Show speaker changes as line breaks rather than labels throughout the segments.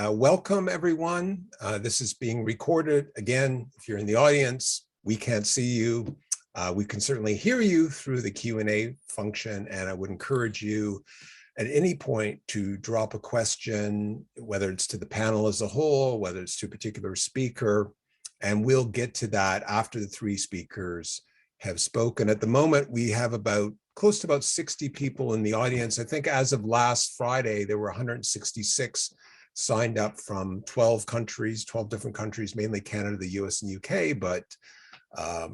Welcome, everyone. This is being recorded. Again, if you're in the audience, we can't see you. We can certainly hear you through the Q&A function, and I would encourage you at any point to drop a question, whether it's to the panel as a whole, whether it's to a particular speaker, and we'll get to that after the three speakers have spoken. At the moment, we have close to about 60 people in the audience. I think as of last Friday, there were 166 signed up from 12 different countries, mainly Canada, the US, and UK, but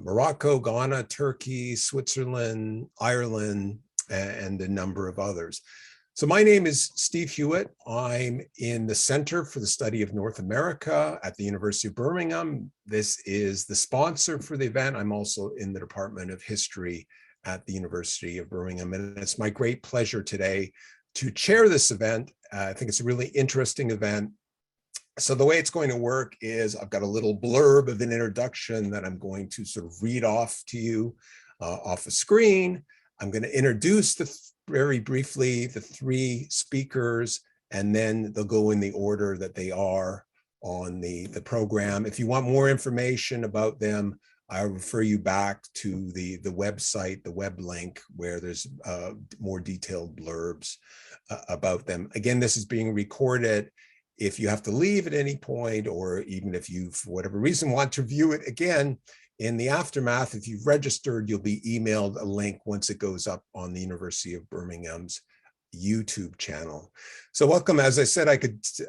Morocco, Ghana, Turkey, Switzerland, Ireland, and a number of others. So my name is Steve Hewitt. I'm in the Center for the Study of North America at the University of Birmingham. This is the sponsor for the event. I'm also in the Department of History at the University of Birmingham, and it's my great pleasure today to chair this event. I think it's a really interesting event. So the way it's going to work is I've got a little blurb of an introduction that I'm going to sort of read off to you off the screen. I'm going to introduce very briefly the three speakers, and then they'll go in the order that they are on the program. If you want more information about them, I refer you back to the website, the web link, where there's more detailed blurbs about them. Again, this is being recorded. If you have to leave at any point, or even if you, for whatever reason, want to view it again in the aftermath, if you've registered, you'll be emailed a link once it goes up on the University of Birmingham's YouTube channel. So welcome. As I said,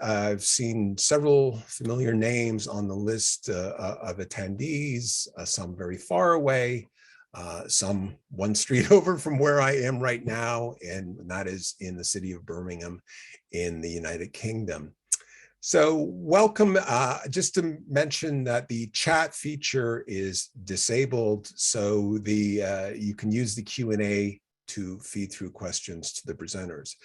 I've seen several familiar names on the list of attendees, some very far away, some one street over from where I am right now, and that is in the city of Birmingham in the United Kingdom. So welcome. Just to mention that the chat feature is disabled, so you can use the Q&A to feed through questions to the presenters.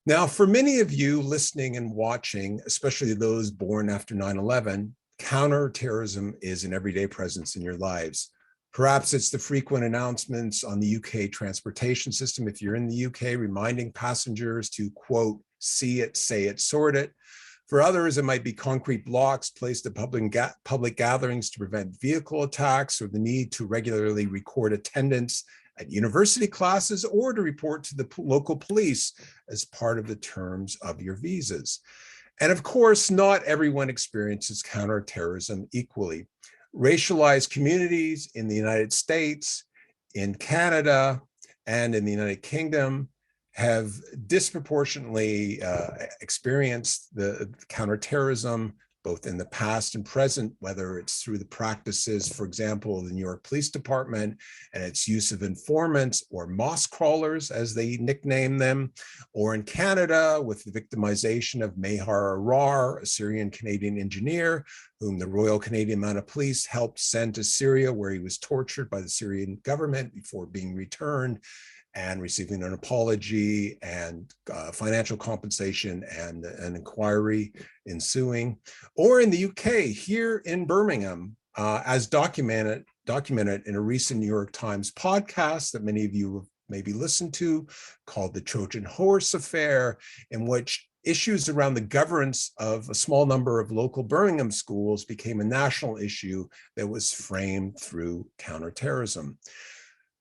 Now, for many of you listening and watching, especially those born after 9/11, counterterrorism is an everyday presence in your lives. Perhaps it's the frequent announcements on the UK transportation system, if you're in the UK, reminding passengers to, quote, see it, say it, sort it. For others, it might be concrete blocks placed at public gatherings to prevent vehicle attacks, or the need to regularly record attendance at university classes, or to report to the local police as part of the terms of your visas. And of course, not everyone experiences counterterrorism equally. Racialized communities in the United States, in Canada, and in the United Kingdom have disproportionately experienced the counterterrorism, both in the past and present, whether it's through the practices, for example, of the New York Police Department and its use of informants or mosque crawlers, as they nickname them, or in Canada with the victimization of Mehar Arar, a Syrian-Canadian engineer, whom the Royal Canadian Mounted Police helped send to Syria, where he was tortured by the Syrian government before being returned and receiving an apology and financial compensation and an inquiry ensuing. Or in the UK, here in Birmingham, as documented in a recent New York Times podcast that many of you have maybe listened to, called the Trojan Horse Affair, in which issues around the governance of a small number of local Birmingham schools became a national issue that was framed through counterterrorism.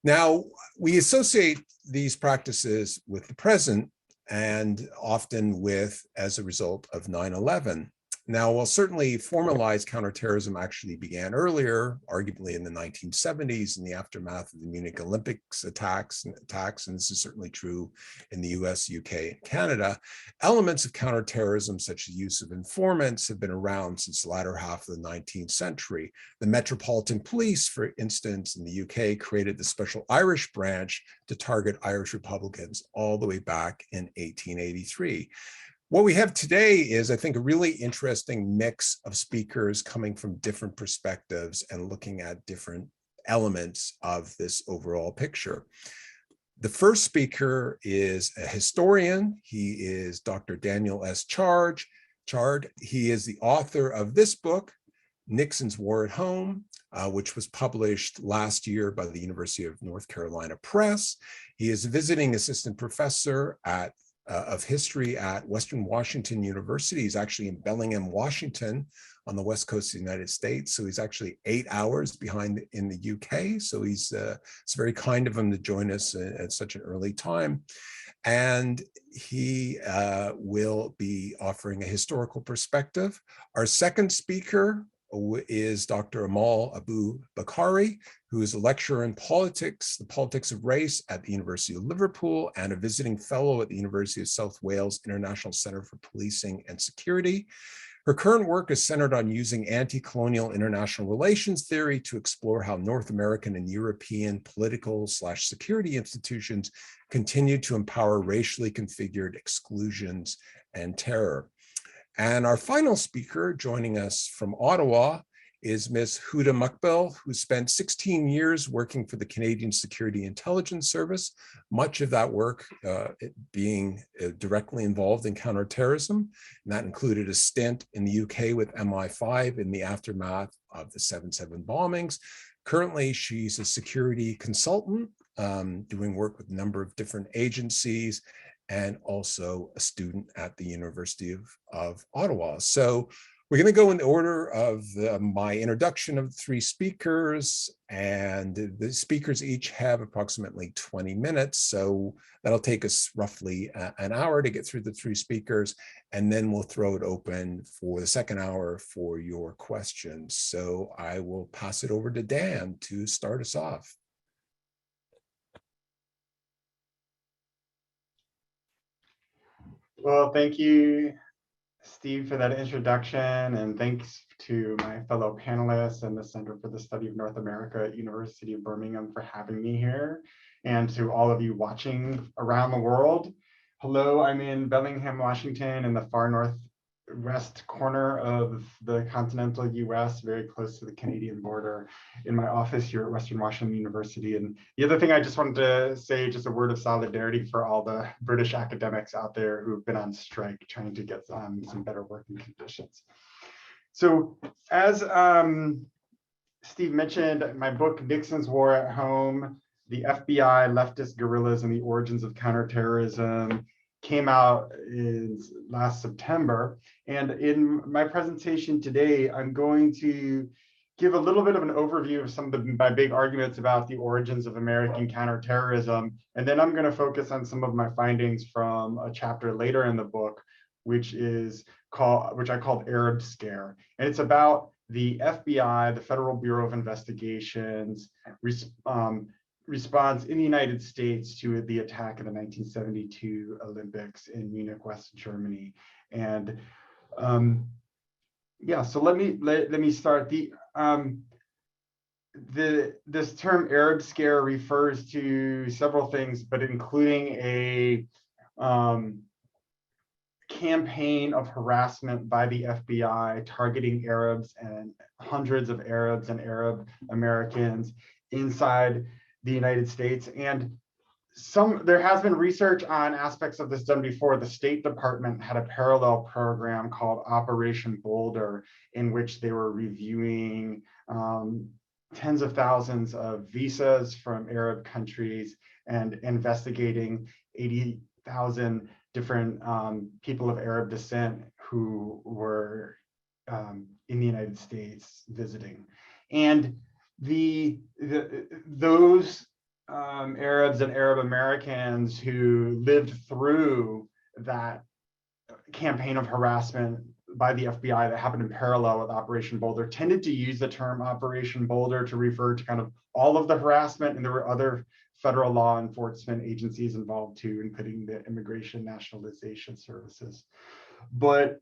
Now, we associate these practices with the present, and often as a result of 9/11. Now, while certainly formalized counterterrorism actually began earlier, arguably in the 1970s in the aftermath of the Munich Olympics attacks, and this is certainly true in the US, UK, and Canada, elements of counterterrorism such as use of informants have been around since the latter half of the 19th century. The Metropolitan Police, for instance, in the UK, created the Special Irish Branch to target Irish Republicans all the way back in 1883. What we have today is, I think, a really interesting mix of speakers coming from different perspectives and looking at different elements of this overall picture. The first speaker is a historian. He is Dr. Daniel S. Chard. He is the author of this book, Nixon's War at Home, which was published last year by the University of North Carolina Press. He is a visiting assistant professor at of history at Western Washington University. He's actually in Bellingham, Washington, on the west coast of the United States. So he's actually 8 hours behind in the UK. So it's very kind of him to join us at such an early time. And he will be offering a historical perspective. Our second speaker is Dr. Amal Abu-Bakari, who is a lecturer in politics, the politics of race at the University of Liverpool, and a visiting fellow at the University of South Wales International Centre for Policing and Security. Her current work is centered on using anti-colonial international relations theory to explore how North American and European political/security institutions continue to empower racially configured exclusions and terror. And our final speaker joining us from Ottawa is Ms. Huda Mukbel, who spent 16 years working for the Canadian Security Intelligence Service, much of that work being directly involved in counterterrorism. And that included a stint in the UK with MI5 in the aftermath of the 7/7 bombings. Currently, she's a security consultant doing work with a number of different agencies, and also a student at the University of Ottawa. So we're going to go in the order of my introduction of the three speakers, and the speakers each have approximately 20 minutes. So that'll take us roughly an hour to get through the three speakers, and then we'll throw it open for the second hour for your questions. So I will pass it over to Dan to start us off.
Well, thank you, Steve, for that introduction, and thanks to my fellow panelists and the Center for the Study of North America at University of Birmingham for having me here, and to all of you watching around the world. Hello, I'm in Bellingham, Washington, in the far northwest corner of the continental US, very close to the Canadian border, in my office here at Western Washington University. And the other thing I just wanted to say, just a word of solidarity for all the British academics out there who've been on strike trying to get some better working conditions. So as Steve mentioned, my book, Nixon's War at Home, the FBI, Leftist Guerrillas, and the Origins of Counterterrorism, came out last September. And in my presentation today, I'm going to give a little bit of an overview of some of my big arguments about the origins of American counterterrorism. And then I'm going to focus on some of my findings from a chapter later in the book, which I called Arab Scare. And it's about the FBI, the Federal Bureau of Investigations, response in the United States to the attack of the 1972 Olympics in Munich, West Germany. And yeah, so let me start. This term Arab Scare refers to several things, but including a campaign of harassment by the FBI targeting Arabs and hundreds of Arabs and Arab Americans inside the United States. And there has been research on aspects of this done before. The State Department had a parallel program called Operation Boulder, in which they were reviewing tens of thousands of visas from Arab countries and investigating 80,000 different people of Arab descent who were in the United States visiting. And those Arabs and Arab Americans who lived through that campaign of harassment by the FBI that happened in parallel with Operation Boulder tended to use the term Operation Boulder to refer to kind of all of the harassment, and there were other federal law enforcement agencies involved too, including the Immigration Nationalization Services. But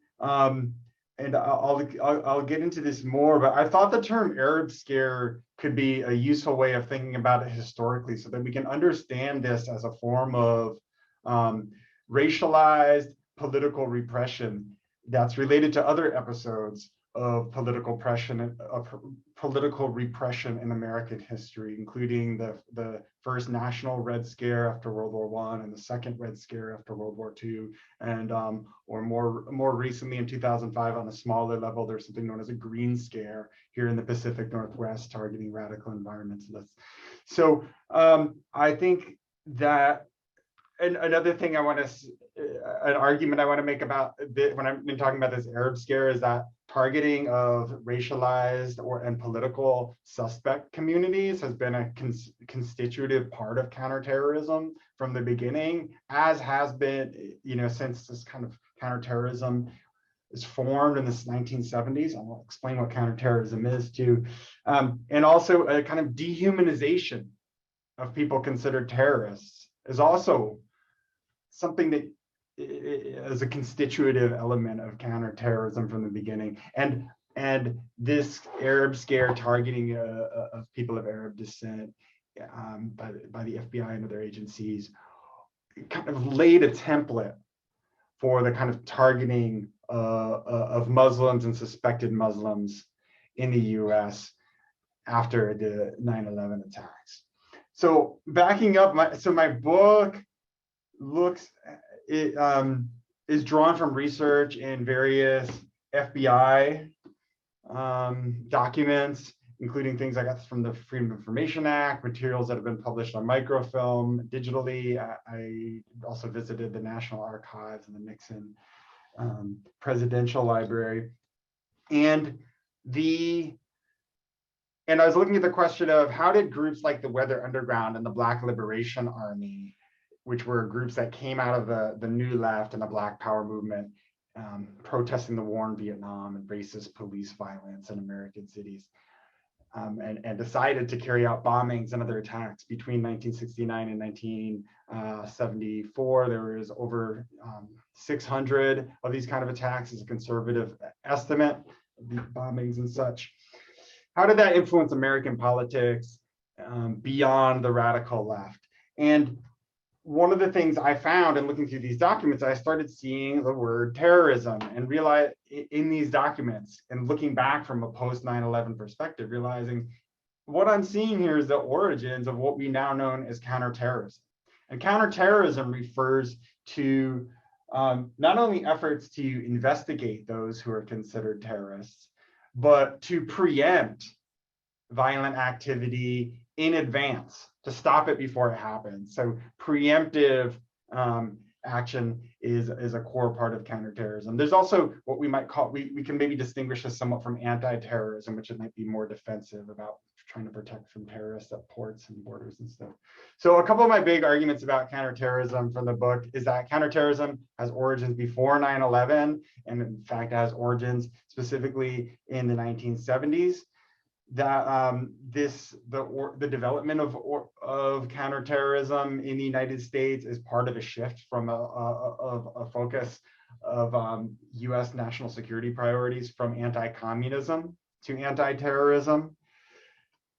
and I'll get into this more, but I thought the term Arab Scare could be a useful way of thinking about it historically, so that we can understand this as a form of racialized political repression that's related to other episodes of political repression in American history, including the first national Red Scare after World War I and the second Red Scare after World War II, and or more recently in 2005 on a smaller level, there's something known as a Green Scare here in the Pacific Northwest targeting radical environmentalists. So I think that, and another thing I want to an argument I want to make about when I've been talking about this Arab scare is that targeting of racialized and political suspect communities has been a constitutive part of counterterrorism from the beginning, as has been, since this kind of counterterrorism is formed in the 1970s. I'll explain what counterterrorism is too. And also a kind of dehumanization of people considered terrorists is also something that as a constitutive element of counterterrorism from the beginning. And this Arab scare targeting of people of Arab descent by the FBI and other agencies kind of laid a template for the kind of targeting of Muslims and suspected Muslims in the US after the 9/11 attacks. So backing up, my book is drawn from research in various FBI documents, including things I got from the Freedom of Information Act, materials that have been published on microfilm digitally. I also visited the National Archives and the Nixon Presidential Library. And I was looking at the question of how did groups like the Weather Underground and the Black Liberation Army, which were groups that came out of the New Left and the Black Power movement, protesting the war in Vietnam and racist police violence in American cities, and decided to carry out bombings and other attacks between 1969 and 1974. There was over 600 of these kind of attacks as a conservative estimate, bombings and such. How did that influence American politics beyond the radical left? And one of the things I found in looking through these documents, I started seeing the word terrorism and realized in these documents and looking back from a post 9/11 perspective, realizing what I'm seeing here is the origins of what we now know as counterterrorism. And counterterrorism refers to not only efforts to investigate those who are considered terrorists, but to preempt violent activity in advance, to stop it before it happens. So preemptive action is a core part of counterterrorism. There's also what we might call, we can maybe distinguish this somewhat from anti-terrorism, which it might be more defensive about trying to protect from terrorists at ports and borders and stuff. So a couple of my big arguments about counterterrorism from the book is that counterterrorism has origins before 9/11, and in fact has origins specifically in the 1970s. That the development of counterterrorism in the United States is part of a shift from a focus of U.S. national security priorities from anti-communism to anti-terrorism.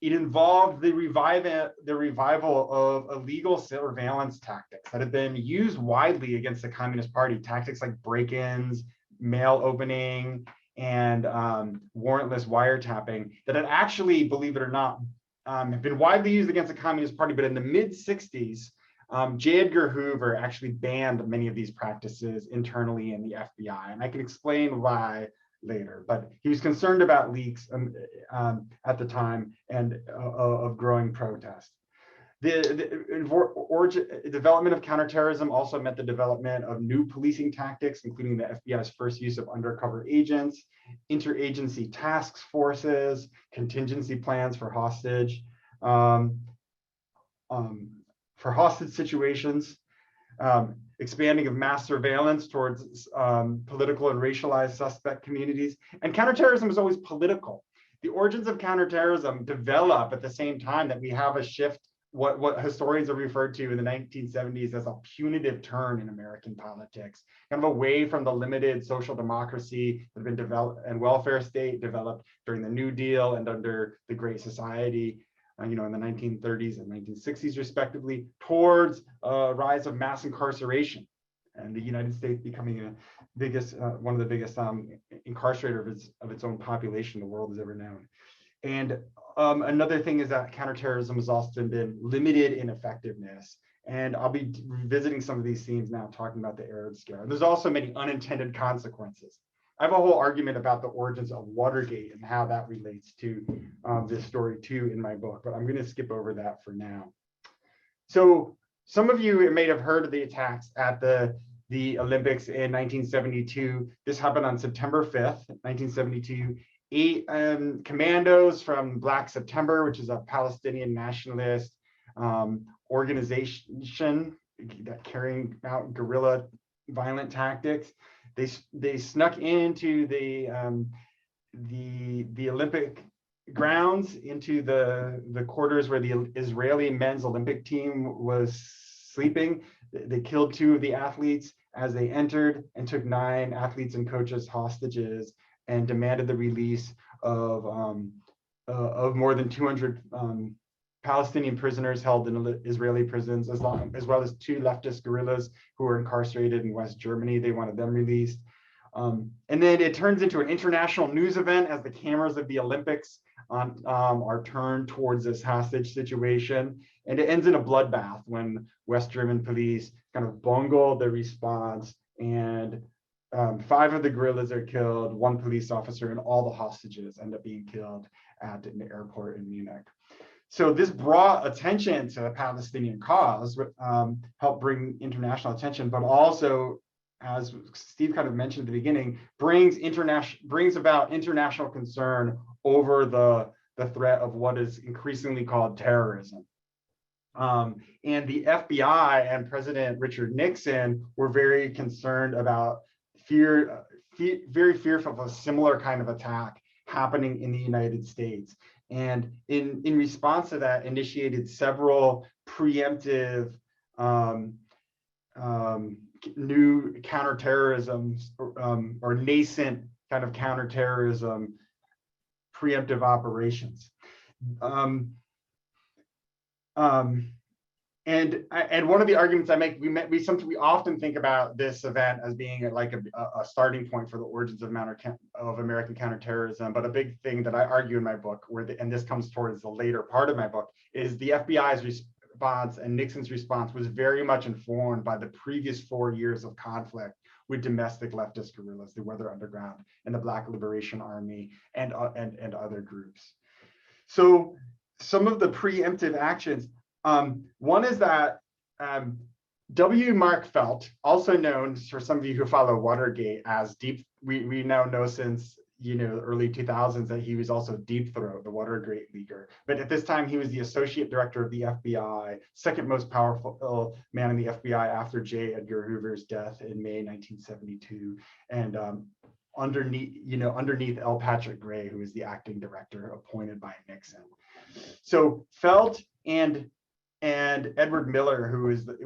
It involved the revival of illegal surveillance tactics that have been used widely against the Communist Party, tactics like break-ins, mail opening, and warrantless wiretapping that had actually, believe it or not, have been widely used against the Communist Party. But in the mid-60s, J. Edgar Hoover actually banned many of these practices internally in the FBI. And I can explain why later, but he was concerned about leaks at the time and of growing protest. The development of counterterrorism also meant the development of new policing tactics, including the FBI's first use of undercover agents, interagency task forces, contingency plans for hostage situations, expanding of mass surveillance towards political and racialized suspect communities. And counterterrorism is always political. The origins of counterterrorism develop at the same time that we have a shift, what historians have referred to in the 1970s as a punitive turn in American politics, kind of away from the limited social democracy that had been developed and welfare state developed during the New Deal and under the Great Society, in the 1930s and 1960s respectively, towards a rise of mass incarceration and the United States becoming one of the biggest incarcerator of its own population the world has ever known. And another thing is that counterterrorism has also been limited in effectiveness. And I'll be revisiting some of these themes now, talking about the Arab scare. And there's also many unintended consequences. I have a whole argument about the origins of Watergate and how that relates to this story too in my book, but I'm going to skip over that for now. So some of you may have heard of the attacks at the the Olympics in 1972. This happened on September 5th, 1972. 8 commandos from Black September, which is a Palestinian nationalist organization that carrying out guerrilla violent tactics. They snuck into the Olympic grounds, into the quarters where the Israeli men's Olympic team was sleeping. They killed 2 of the athletes as they entered and took 9 athletes and coaches hostages and demanded the release of more than 200 Palestinian prisoners held in Israeli prisons, as well as 2 leftist guerrillas who were incarcerated in West Germany. They wanted them released. And then it turns into an international news event as the cameras of the Olympics are turned towards this hostage situation. And it ends in a bloodbath when West German police kind of bungled the response, and 5 of the guerrillas are killed, 1 police officer, and all the hostages end up being killed at an airport in Munich. So this brought attention to the Palestinian cause, helped bring international attention, but also, as Steve kind of mentioned at the beginning, brings about international concern over the threat of what is increasingly called terrorism. And the FBI and President Richard Nixon were very concerned about very fearful of a similar kind of attack happening in the United States. And in response to that, initiated several preemptive new counterterrorism or nascent kind of counterterrorism preemptive operations. And one of the arguments I make, we often think about this event as being like a starting point for the origins of American counterterrorism. But a big thing that I argue in my book, and this comes towards the later part of my book, is the FBI's response and Nixon's response was very much informed by the previous 4 years of conflict with domestic leftist guerrillas, the Weather Underground and the Black Liberation Army and other groups. So some of the preemptive actions. One is that W. Mark Felt, also known for some of you who follow Watergate as we now know since the early 2000s that he was also Deep Throat, the Watergate leaker. But at this time, he was the associate director of the FBI, second most powerful man in the FBI after J. Edgar Hoover's death in May 1972, and underneath L. Patrick Gray, who is the acting director appointed by Nixon. So Felt and Edward Miller, who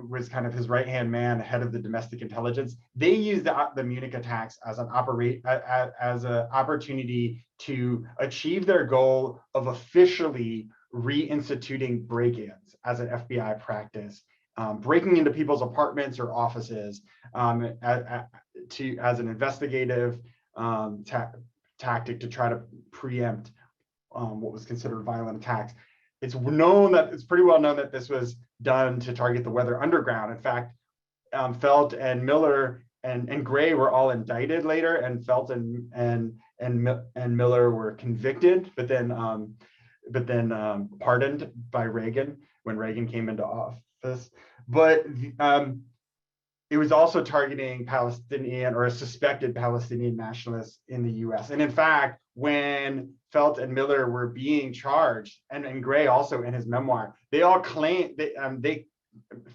was kind of his right-hand man, head of the domestic intelligence, they used the Munich attacks as an opportunity to achieve their goal of officially reinstituting break-ins as an FBI practice, breaking into people's apartments or offices as an investigative tactic to try to preempt what was considered violent attacks. It's pretty well known that this was done to target the Weather Underground. In fact, Felt and Miller and Gray were all indicted later, and Felt and Miller were convicted, but then pardoned by Reagan when Reagan came into office. But it was also targeting Palestinian or suspected Palestinian nationalists in the U.S. And in fact, when Felt and Miller were being charged, and Gray also in his memoir, they all claimed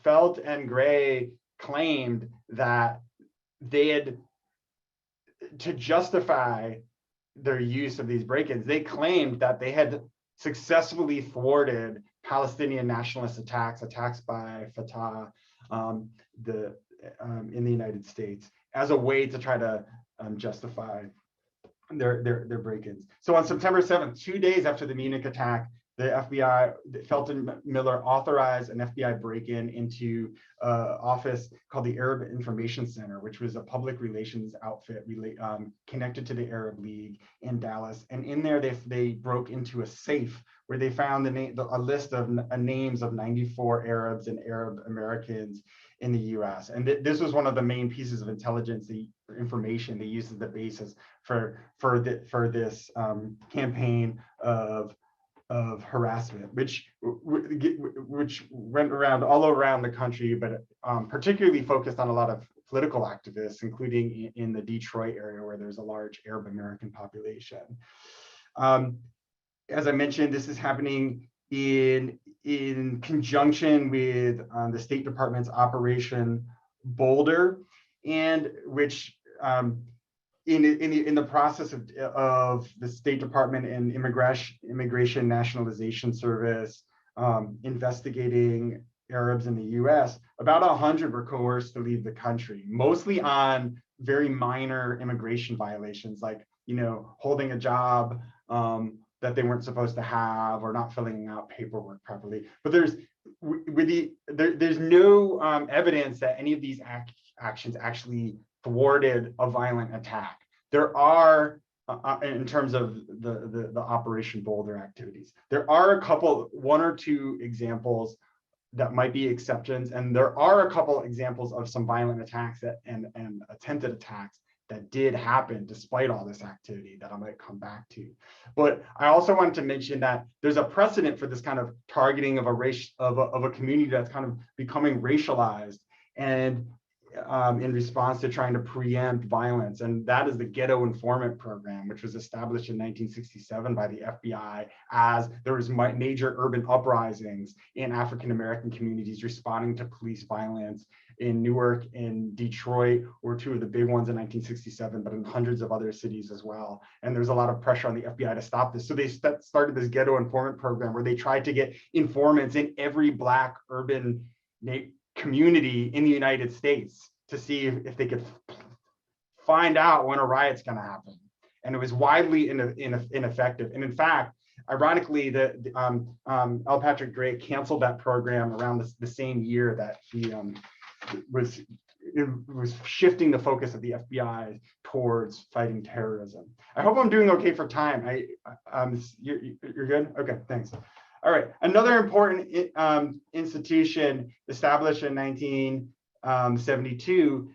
Felt and Gray claimed that they had, to justify their use of these break-ins, they claimed that they had successfully thwarted Palestinian nationalist attacks by Fatah in the United States as a way to try to justify their break-ins. So on September 7th, 2 days after the Munich attack, the FBI, Felt and Miller authorized an FBI break-in into an office called the Arab Information Center, which was a public relations outfit connected to the Arab League in Dallas. And in there, they broke into a safe where they found a list of names of 94 Arabs and Arab Americans in the U.S. And this was one of the main pieces of intelligence, the information they used as the basis for this campaign of harassment, which went around all around the country, but particularly focused on a lot of political activists, including in the Detroit area where there's a large Arab American population. As I mentioned, this is happening in conjunction with the State Department's Operation Boulder, and which in the process of the State Department and Immigration Nationalization Service investigating Arabs in the US, about 100 were coerced to leave the country, mostly on very minor immigration violations, like, holding a job that they weren't supposed to have, or not filling out paperwork properly. But there's no evidence that any of these actions actually thwarted a violent attack. There are, in terms of the Operation Boulder activities, there are one or two examples that might be exceptions, and there are a couple examples of some violent attacks and attempted attacks that did happen despite all this activity that I might come back to. But I also wanted to mention that there's a precedent for this kind of targeting of a race of a community that's kind of becoming racialized, and in response to trying to preempt violence. And that is the Ghetto Informant Program, which was established in 1967 by the FBI as there was major urban uprisings in African-American communities responding to police violence. In Newark and Detroit were two of the big ones in 1967, but in hundreds of other cities as well. And there's a lot of pressure on the FBI to stop this. So they started this Ghetto Informant Program where they tried to get informants in every Black urban community in the United States to see if they could find out when a riot's going to happen. And it was widely ineffective. And in fact, ironically, L. Patrick Gray canceled that program around the same year that he was shifting the focus of the FBI towards fighting terrorism. I hope I'm doing okay for time. You're good? Okay, thanks. All right, another important institution established in 1972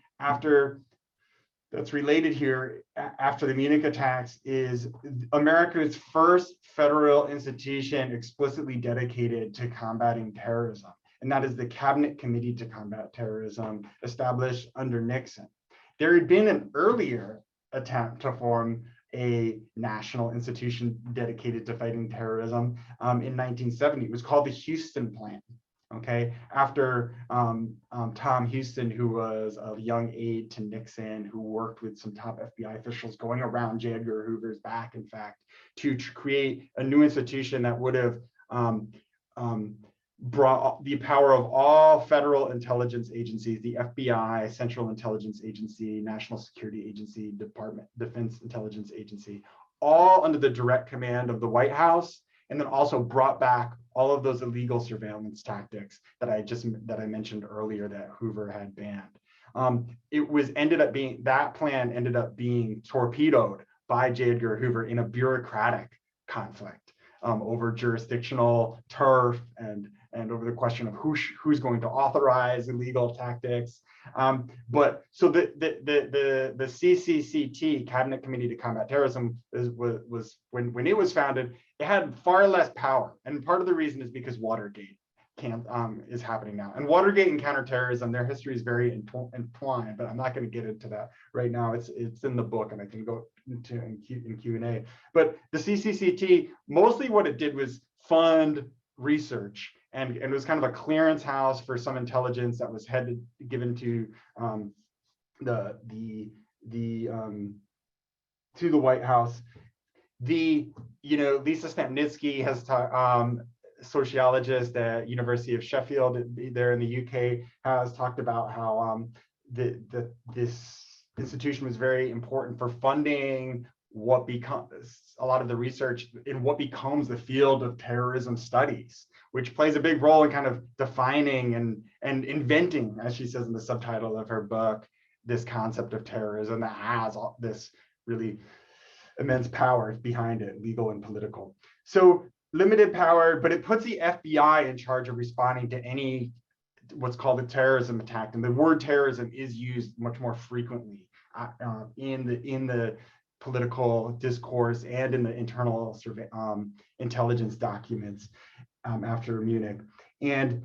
that's related here after the Munich attacks is America's first federal institution explicitly dedicated to combating terrorism. And that is the Cabinet Committee to Combat Terrorism, established under Nixon. There had been an earlier attempt to form a national institution dedicated to fighting terrorism in 1970. It was called the Houston Plan, okay? After Tom Houston, who was a young aide to Nixon, who worked with some top FBI officials going around J. Edgar Hoover's back, in fact, to create a new institution that would have brought the power of all federal intelligence agencies, the FBI, Central Intelligence Agency, National Security Agency, Defense Intelligence Agency, all under the direct command of the White House, and then also brought back all of those illegal surveillance tactics that I mentioned earlier that Hoover had banned. That plan ended up being torpedoed by J. Edgar Hoover in a bureaucratic conflict over jurisdictional turf and over the question of who's going to authorize illegal tactics. But so the CCCT, Cabinet Committee to Combat Terrorism, was when it was founded, it had far less power. And part of the reason is because Watergate is happening now. And Watergate and counterterrorism, their history is very entwined, but I'm not going to get into that right now. It's in the book, and I can go into in Q&A. But the CCCT, mostly what it did was fund research, and it was kind of a clearance house for some intelligence that was given to the White House. Lisa Snapnitsky has sociologist at University of Sheffield there in the UK has talked about how this institution was very important for funding what becomes a lot of the research in what becomes the field of terrorism studies, which plays a big role in kind of defining and inventing, as she says in the subtitle of her book, this concept of terrorism that has all this really immense power behind it, legal and political. So limited power, but it puts the FBI in charge of responding to any what's called a terrorism attack. And the word terrorism is used much more frequently in the political discourse and in the internal intelligence documents after Munich. And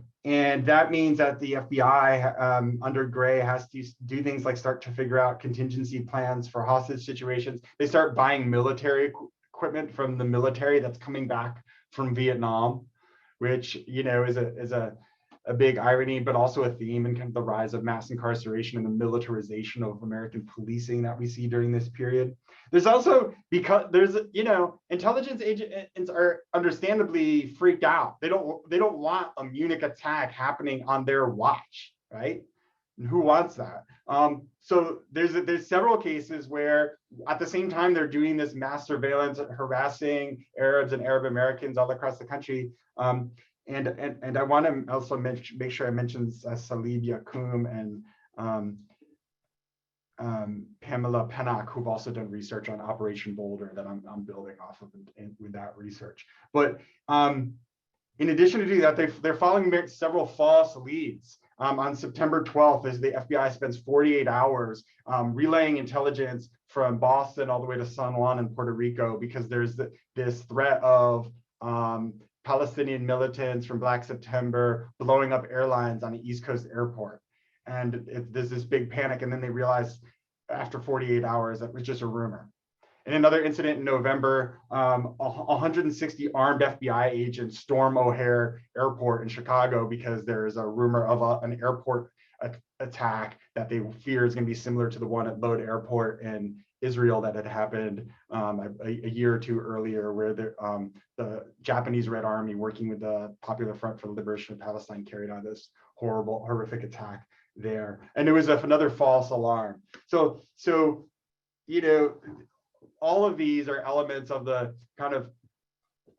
that means that the FBI under Gray has to do things like start to figure out contingency plans for hostage situations. They start buying military equipment from the military that's coming back from Vietnam, which, you know, is a big irony, but also a theme in kind of the rise of mass incarceration and the militarization of American policing that we see during this period. There's also, because there's, you know, intelligence agents are understandably freaked out. They don't want a Munich attack happening on their watch, right? And who wants that? So there's several cases where at the same time they're doing this mass surveillance, harassing Arabs and Arab Americans all across the country. And I want to also make sure I mention Salib Yacoum and Pamela Pennock, who've also done research on Operation Boulder that I'm building off of with that research. But in addition to that, they're following several false leads. On September 12th, as the FBI spends 48 hours relaying intelligence from Boston all the way to San Juan in Puerto Rico, because there's this threat of Palestinian militants from Black September blowing up airlines on the East Coast airport. And there's this big panic, and then they realize after 48 hours that it was just a rumor. In another incident in November, 160 armed FBI agents storm O'Hare Airport in Chicago because there is a rumor of an airport attack that they fear is going to be similar to the one at Lod Airport in Israel that had happened a year or two earlier, where the Japanese Red Army, working with the Popular Front for the Liberation of Palestine, carried out this horrific attack there. And it was another false alarm. So you know, all of these are elements of the kind of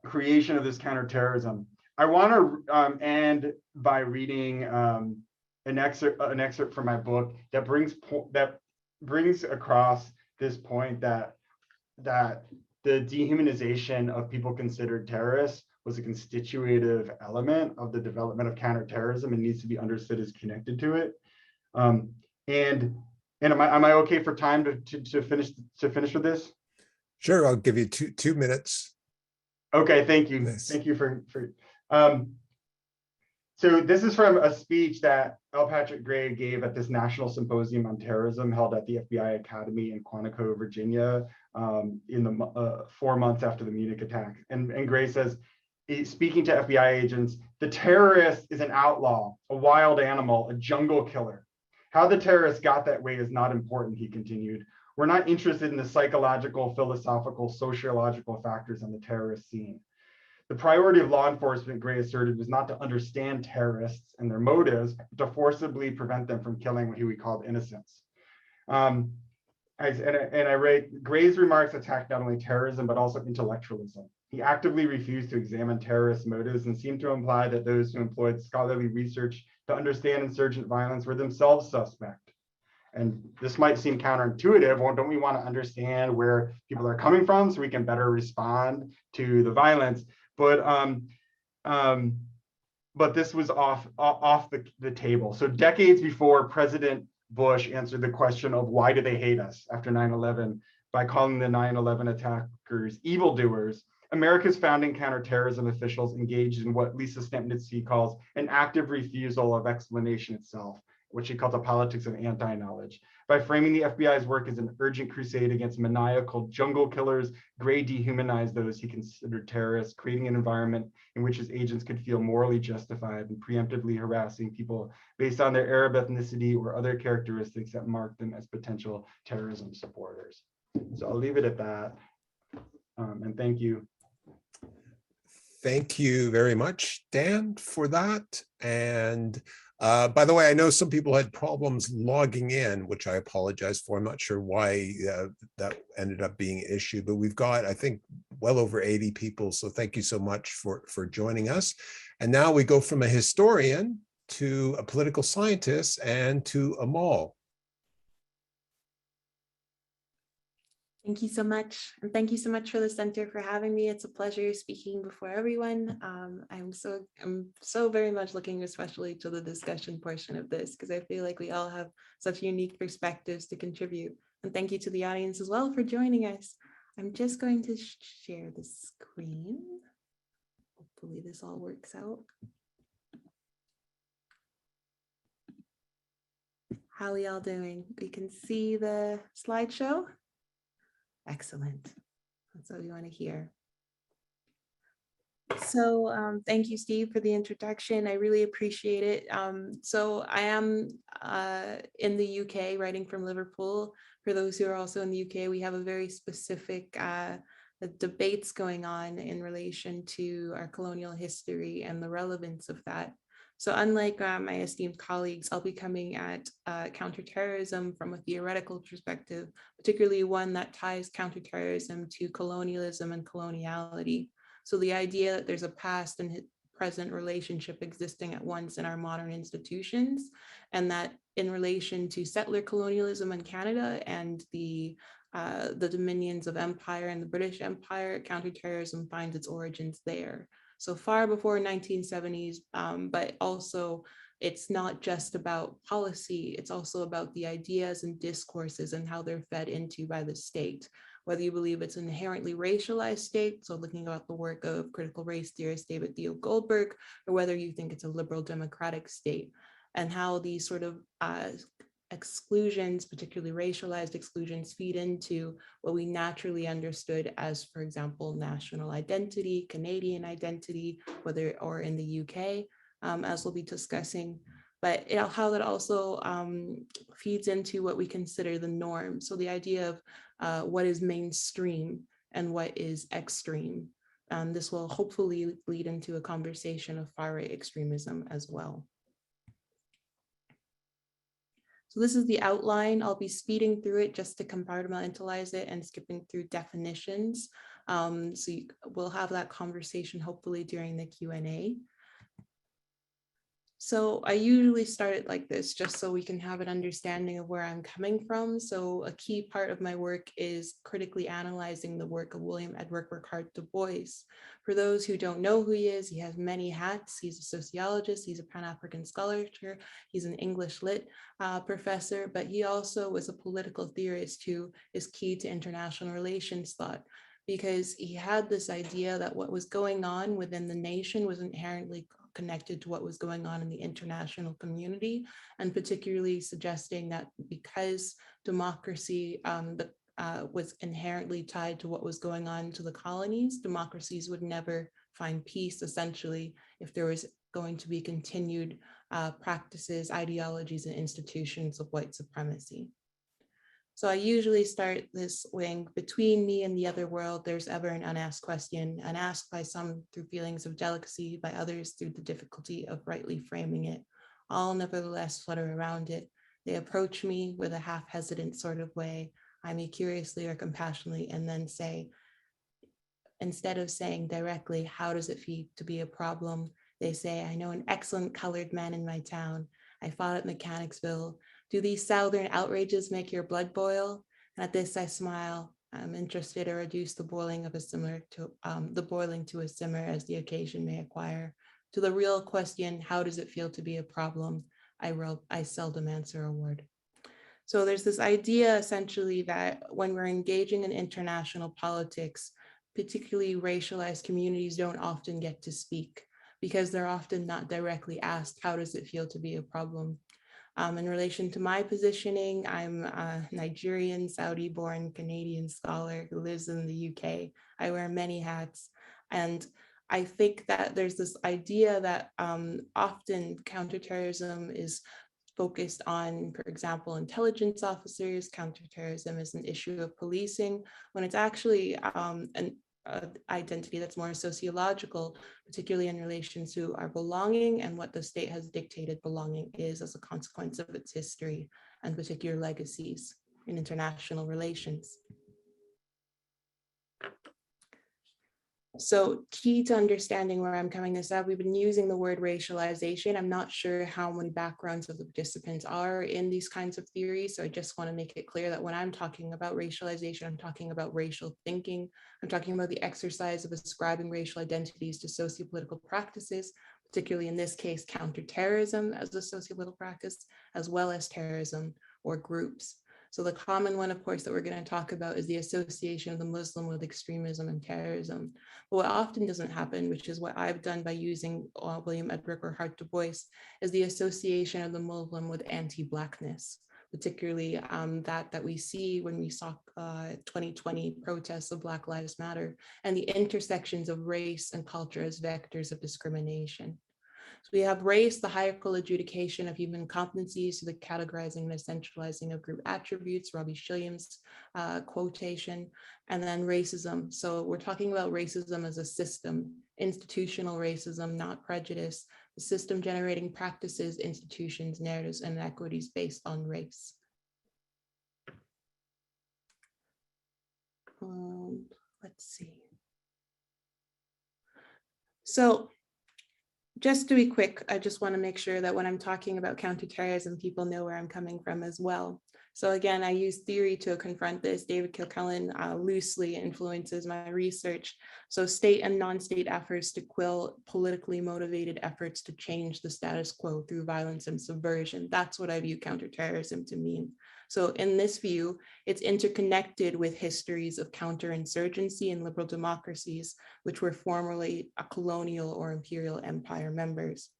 creation of this counterterrorism. I want to end by reading an excerpt from my book that brings across this point that the dehumanization of people considered terrorists was a constitutive element of the development of counterterrorism and needs to be understood as connected to it. And am I okay for time to finish with this?
Sure, I'll give you two minutes.
Okay, thank you.
Nice.
Thank you for so this is from a speech that L. Patrick Gray gave at this National Symposium on Terrorism held at the FBI Academy in Quantico, Virginia, in the 4 months after the Munich attack. And Gray says, speaking to FBI agents, the terrorist is an outlaw, a wild animal, a jungle killer. How the terrorist got that way is not important, he continued. We're not interested in the psychological, philosophical, sociological factors on the terrorist scene. The priority of law enforcement, Gray asserted, was not to understand terrorists and their motives, but to forcibly prevent them from killing who he called innocents. I write, Gray's remarks attacked not only terrorism, but also intellectualism. He actively refused to examine terrorist motives and seemed to imply that those who employed scholarly research to understand insurgent violence were themselves suspect. And this might seem counterintuitive. Well, don't we want to understand where people are coming from so we can better respond to the violence? But this was off the table. So decades before, President Bush answered the question of why do they hate us after 9/11 by calling the 9/11 attackers evildoers. America's founding counterterrorism officials engaged in what Lisa Stempnitzky calls an active refusal of explanation itself, which she calls a politics of anti-knowledge. By framing the FBI's work as an urgent crusade against maniacal jungle killers, Gray dehumanized those he considered terrorists, creating an environment in which his agents could feel morally justified in preemptively harassing people based on their Arab ethnicity or other characteristics that mark them as potential terrorism supporters. So I'll leave it at that. And thank you.
Thank you very much, Dan, for that. And by the way, I know some people had problems logging in, which I apologize for. I'm not sure why that ended up being an issue, but we've got, I think, well over 80 people. So thank you so much for joining us. And now we go from a historian to a political scientist and to Amal.
Thank you so much. And thank you so much for the center for having me. It's a pleasure speaking before everyone. I'm so very much looking especially to the discussion portion of this, because I feel like we all have such unique perspectives to contribute. And thank you to the audience as well for joining us. I'm just going to share the screen. Hopefully this all works out. How are y'all doing? We can see the slideshow. Excellent. That's what we want to hear. So thank you, Steve, for the introduction. I really appreciate it. So I am in the UK, writing from Liverpool. For those who are also in the UK, we have a very specific debates going on in relation to our colonial history and the relevance of that. So unlike my esteemed colleagues, I'll be coming at counterterrorism from a theoretical perspective, particularly one that ties counterterrorism to colonialism and coloniality. So the idea that there's a past and present relationship existing at once in our modern institutions, and that in relation to settler colonialism in Canada and the dominions of empire and the British Empire, counterterrorism finds its origins there. So far before 1970s, but also it's not just about policy, it's also about the ideas and discourses and how they're fed into by the state. Whether you believe it's an inherently racialized state, so looking about the work of critical race theorist David Theo Goldberg, or whether you think it's a liberal democratic state, and how these sort of exclusions, particularly racialized exclusions, feed into what we naturally understood as, for example, national identity, Canadian identity, whether or in the UK, as we'll be discussing, but how that also feeds into what we consider the norm. So the idea of what is mainstream and what is extreme. This will hopefully lead into a conversation of far-right extremism as well. So this is the outline. I'll be speeding through it just to compartmentalize it and skipping through definitions. We'll have that conversation hopefully during the Q&A. So I usually start it like this, just so we can have an understanding of where I'm coming from. So a key part of my work is critically analyzing the work of William Edward Burghardt Du Bois. For those who don't know who he is, he has many hats. He's a sociologist, he's a Pan-African scholar, he's an English lit professor, but he also was a political theorist who is key to international relations thought, because he had this idea that what was going on within the nation was inherently connected to what was going on in the international community, and particularly suggesting that because democracy was inherently tied to what was going on to the colonies, democracies would never find peace, essentially, if there was going to be continued practices, ideologies, and institutions of white supremacy. So I usually start this wing between me and the other world. There's ever an unasked question, unasked by some through feelings of delicacy, by others through the difficulty of rightly framing it. All nevertheless flutter around it. They approach me with a half hesitant sort of way, I may curiously or compassionately, and then say, instead of saying directly, how does it feel to be a problem? They say, I know an excellent colored man in my town. I fought at Mechanicsville. Do these Southern outrages make your blood boil? And at this I smile. I'm interested to reduce the boiling of a simmer to the boiling to a simmer as the occasion may acquire. To the real question, how does it feel to be a problem? I seldom answer a word. So there's this idea essentially that when we're engaging in international politics, particularly racialized communities don't often get to speak because they're often not directly asked, how does it feel to be a problem? In relation to my positioning, I'm a Nigerian, Saudi-born Canadian scholar who lives in the UK. I wear many hats. And I think that there's this idea that often counterterrorism is focused on, for example, intelligence officers. Counterterrorism is an issue of policing, when it's actually an identity that's more sociological, particularly in relation to our belonging and what the state has dictated belonging is as a consequence of its history and particular legacies in international relations. So key to understanding where I'm coming this up, we've been using the word racialization. I'm not sure how many backgrounds of the participants are in these kinds of theories. So I just want to make it clear that when I'm talking about racialization, I'm talking about racial thinking. I'm talking about the exercise of ascribing racial identities to sociopolitical practices, particularly in this case, counterterrorism as a sociopolitical practice, as well as terrorism or groups. So the common one, of course, that we're going to talk about is the association of the Muslim with extremism and terrorism. But what often doesn't happen, which is what I've done by using William Edward Burghardt Du Bois, is the association of the Muslim with anti-Blackness. particularly that we see when we saw 2020 protests of Black Lives Matter, and the intersections of race and culture as vectors of discrimination. So we have race, the hierarchical adjudication of human competencies, so the categorizing and essentializing of group attributes, Robbie Shilliams' quotation, and then racism. So we're talking about racism as a system, institutional racism, not prejudice, the system generating practices, institutions, narratives, and inequities based on race. Let's see. So just to be quick, I just want to make sure that when I'm talking about counterterrorism, people know where I'm coming from as well. So again, I use theory to confront this. David Kilcullen loosely influences my research. So state and non-state efforts to quell politically motivated efforts to change the status quo through violence and subversion. That's what I view counterterrorism to mean. So in this view, it's interconnected with histories of counterinsurgency in liberal democracies, which were formerly a colonial or imperial empire members.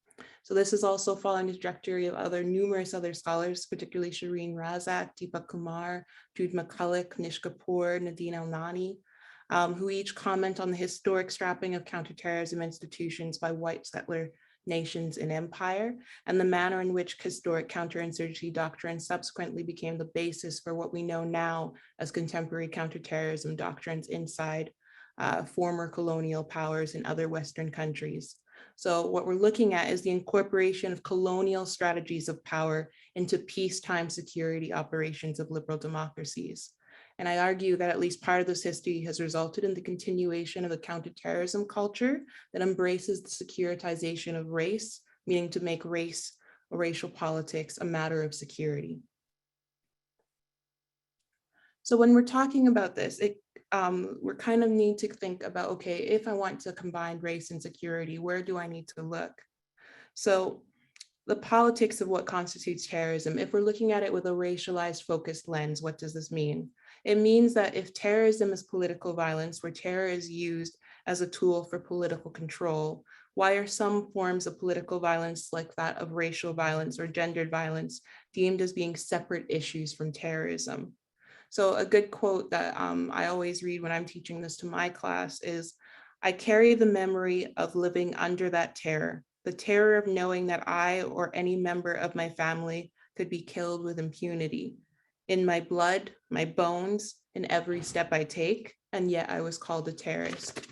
So this is also following the trajectory of numerous other scholars, particularly Shireen Razak, Deepak Kumar, Jude McCulloch, Nish Kapoor, Nadine El-Nani, who each comment on the historic strapping of counterterrorism institutions by white settler nations in empire, and the manner in which historic counterinsurgency doctrine subsequently became the basis for what we know now as contemporary counterterrorism doctrines inside former colonial powers in other Western countries. So what we're looking at is the incorporation of colonial strategies of power into peacetime security operations of liberal democracies. And I argue that at least part of this history has resulted in the continuation of a counterterrorism culture that embraces the securitization of race, meaning to make race or racial politics a matter of security. So when we're talking about this, we kind of need to think about, okay, if I want to combine race and security, where do I need to look? So the politics of what constitutes terrorism, if we're looking at it with a racialized focused lens, what does this mean? It means that if terrorism is political violence, where terror is used as a tool for political control, why are some forms of political violence like that of racial violence or gendered violence deemed as being separate issues from terrorism? So a good quote that I always read when I'm teaching this to my class is, I carry the memory of living under that terror, the terror of knowing that I or any member of my family could be killed with impunity. In my blood, my bones, in every step I take, and yet I was called a terrorist.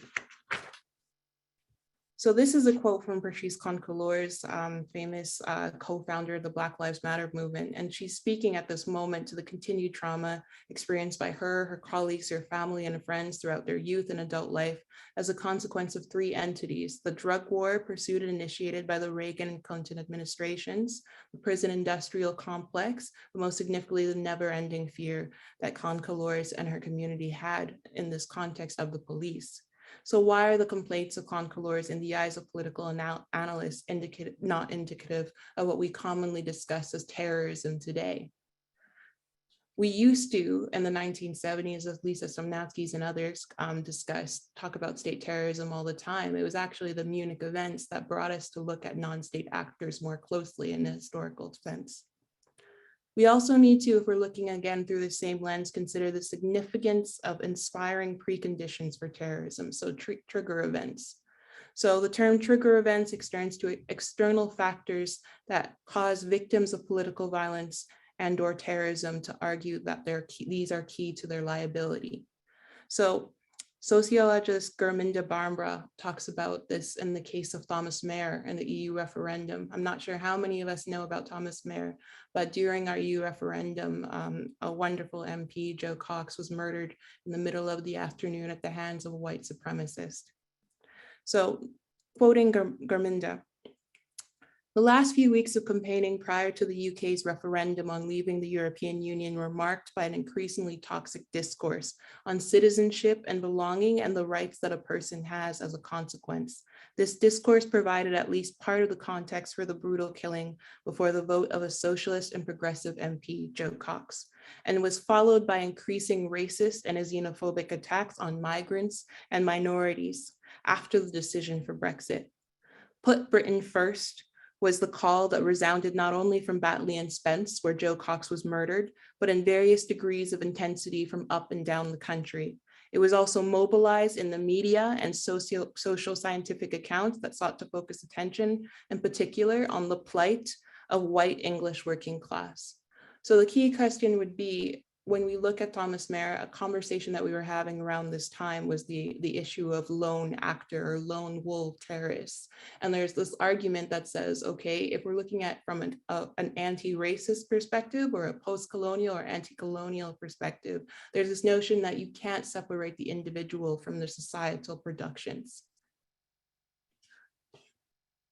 So this is a quote from Patrisse Khan-Cullors, famous co-founder of the Black Lives Matter movement. And she's speaking at this moment to the continued trauma experienced by her colleagues, her family and friends throughout their youth and adult life as a consequence of three entities: the drug war pursued and initiated by the Reagan and Clinton administrations, the prison industrial complex, but most significantly, the never-ending fear that Khan-Cullors and her community had in this context of the police. So why are the complaints of Khan-Cullors in the eyes of political analysts not indicative of what we commonly discuss as terrorism today? We used to, in the 1970s, as Lisa Somnatsky and others talk about state terrorism all the time. It was actually the Munich events that brought us to look at non-state actors more closely in a historical sense. We also need to, if we're looking again through the same lens, consider the significance of inspiring preconditions for terrorism, so trigger events. So the term trigger events extends to external factors that cause victims of political violence and or terrorism to argue that these are key to their liability. So sociologist Gurminda Bharmra talks about this in the case of Thomas Mehr and the EU referendum. I'm not sure how many of us know about Thomas Mehr, but during our EU referendum, a wonderful MP, Joe Cox, was murdered in the middle of the afternoon at the hands of a white supremacist. So quoting Gurminda, the last few weeks of campaigning prior to the UK's referendum on leaving the European Union were marked by an increasingly toxic discourse on citizenship and belonging and the rights that a person has as a consequence. This discourse provided at least part of the context for the brutal killing before the vote of a socialist and progressive MP, Joe Cox, and was followed by increasing racist and xenophobic attacks on migrants and minorities after the decision for Brexit. Put Britain first was the call that resounded not only from Batley and Spence, where Jo Cox was murdered, but in various degrees of intensity from up and down the country. It was also mobilized in the media and social scientific accounts that sought to focus attention, in particular, on the plight of white English working class. So the key question would be, when we look at Thomas More, a conversation that we were having around this time was the issue of lone actor or lone wolf terrorists. And there's this argument that says, okay, if we're looking at from an anti-racist perspective or a post-colonial or anti-colonial perspective, there's this notion that you can't separate the individual from the societal productions.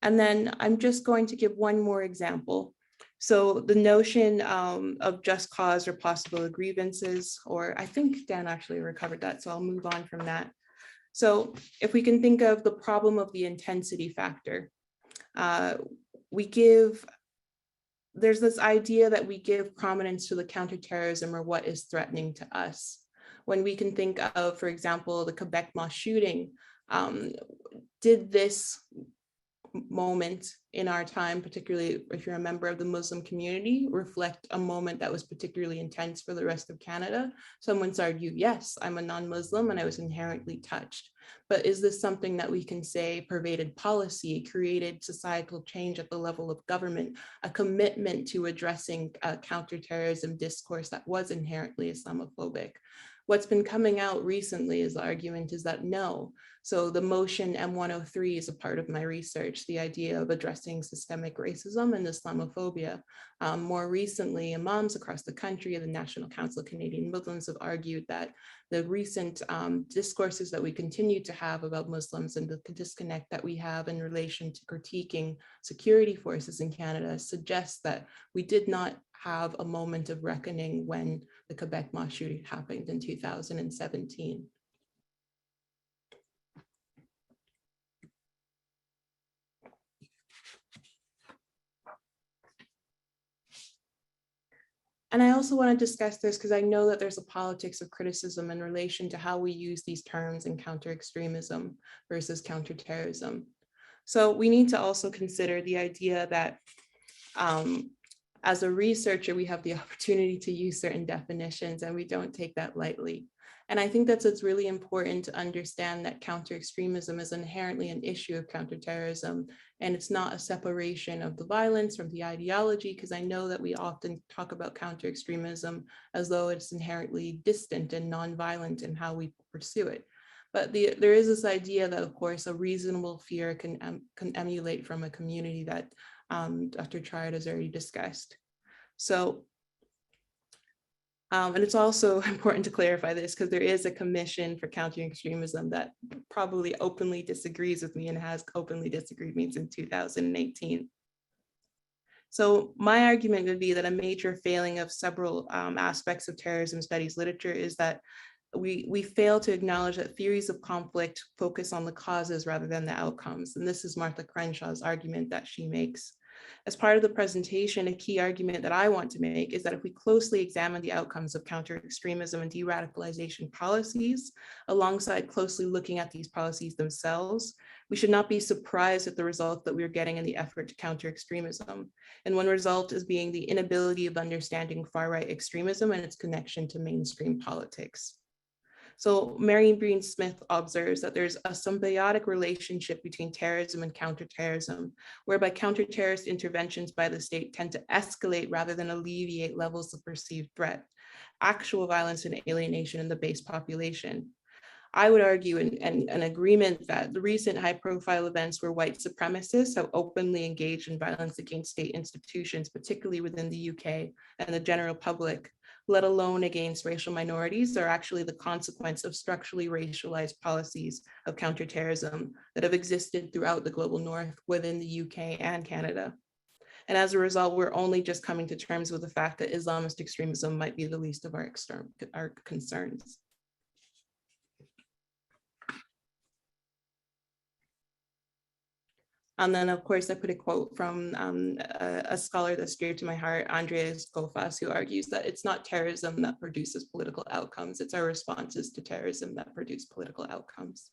And then I'm just going to give one more example. So the notion of just cause or possible grievances, or I think Dan actually recovered that, so I'll move on from that. So if we can think of the problem of the intensity factor, there's this idea that we give prominence to the counterterrorism or what is threatening to us. When we can think of, for example, the Quebec mosque shooting, did this moment in our time, particularly if you're a member of the Muslim community, reflect a moment that was particularly intense for the rest of Canada? Someone's argued, yes, I'm a non-Muslim and I was inherently touched. But is this something that we can say pervaded policy, created societal change at the level of government, a commitment to addressing counterterrorism discourse that was inherently Islamophobic? What's been coming out recently is the argument is that no. So the motion M103 is a part of my research, the idea of addressing systemic racism and Islamophobia. More recently, imams across the country, the National Council of Canadian Muslims have argued that the recent discourses that we continue to have about Muslims and the disconnect that we have in relation to critiquing security forces in Canada suggests that we did not have a moment of reckoning when the Quebec mosque shooting happened in 2017. And I also want to discuss this because I know that there's a politics of criticism in relation to how we use these terms in counter-extremism versus counterterrorism. So we need to also consider the idea that as a researcher, we have the opportunity to use certain definitions and we don't take that lightly. And I think it's really important to understand that counter-extremism is inherently an issue of counterterrorism, and it's not a separation of the violence from the ideology, because I know that we often talk about counter-extremism as though it's inherently distant and non-violent in how we pursue it. But there is this idea that, of course, a reasonable fear can emulate from a community that Dr. Triad has already discussed. So, and it's also important to clarify this because there is a commission for countering extremism that probably openly disagrees with me and has openly disagreed with me since 2018. So my argument would be that a major failing of several aspects of terrorism studies literature is that we fail to acknowledge that theories of conflict focus on the causes rather than the outcomes. And this is Martha Crenshaw's argument that she makes. As part of the presentation, a key argument that I want to make is that if we closely examine the outcomes of counter-extremism and de-radicalization policies, alongside closely looking at these policies themselves, we should not be surprised at the result that we're getting in the effort to counter extremism. And one result is being the inability of understanding far-right extremism and its connection to mainstream politics. So Marion Breen Smith observes that there's a symbiotic relationship between terrorism and counterterrorism, whereby counterterrorist interventions by the state tend to escalate rather than alleviate levels of perceived threat, actual violence and alienation in the base population. I would argue an agreement that the recent high-profile events where white supremacists have openly engaged in violence against state institutions, particularly within the UK and the general public, let alone against racial minorities, are actually the consequence of structurally racialized policies of counterterrorism that have existed throughout the global north within the UK and Canada. And as a result, we're only just coming to terms with the fact that Islamist extremism might be the least of our concerns. And then, of course, I put a quote from a scholar that's dear to my heart, Andreas Gofas, who argues that it's not terrorism that produces political outcomes, it's our responses to terrorism that produce political outcomes.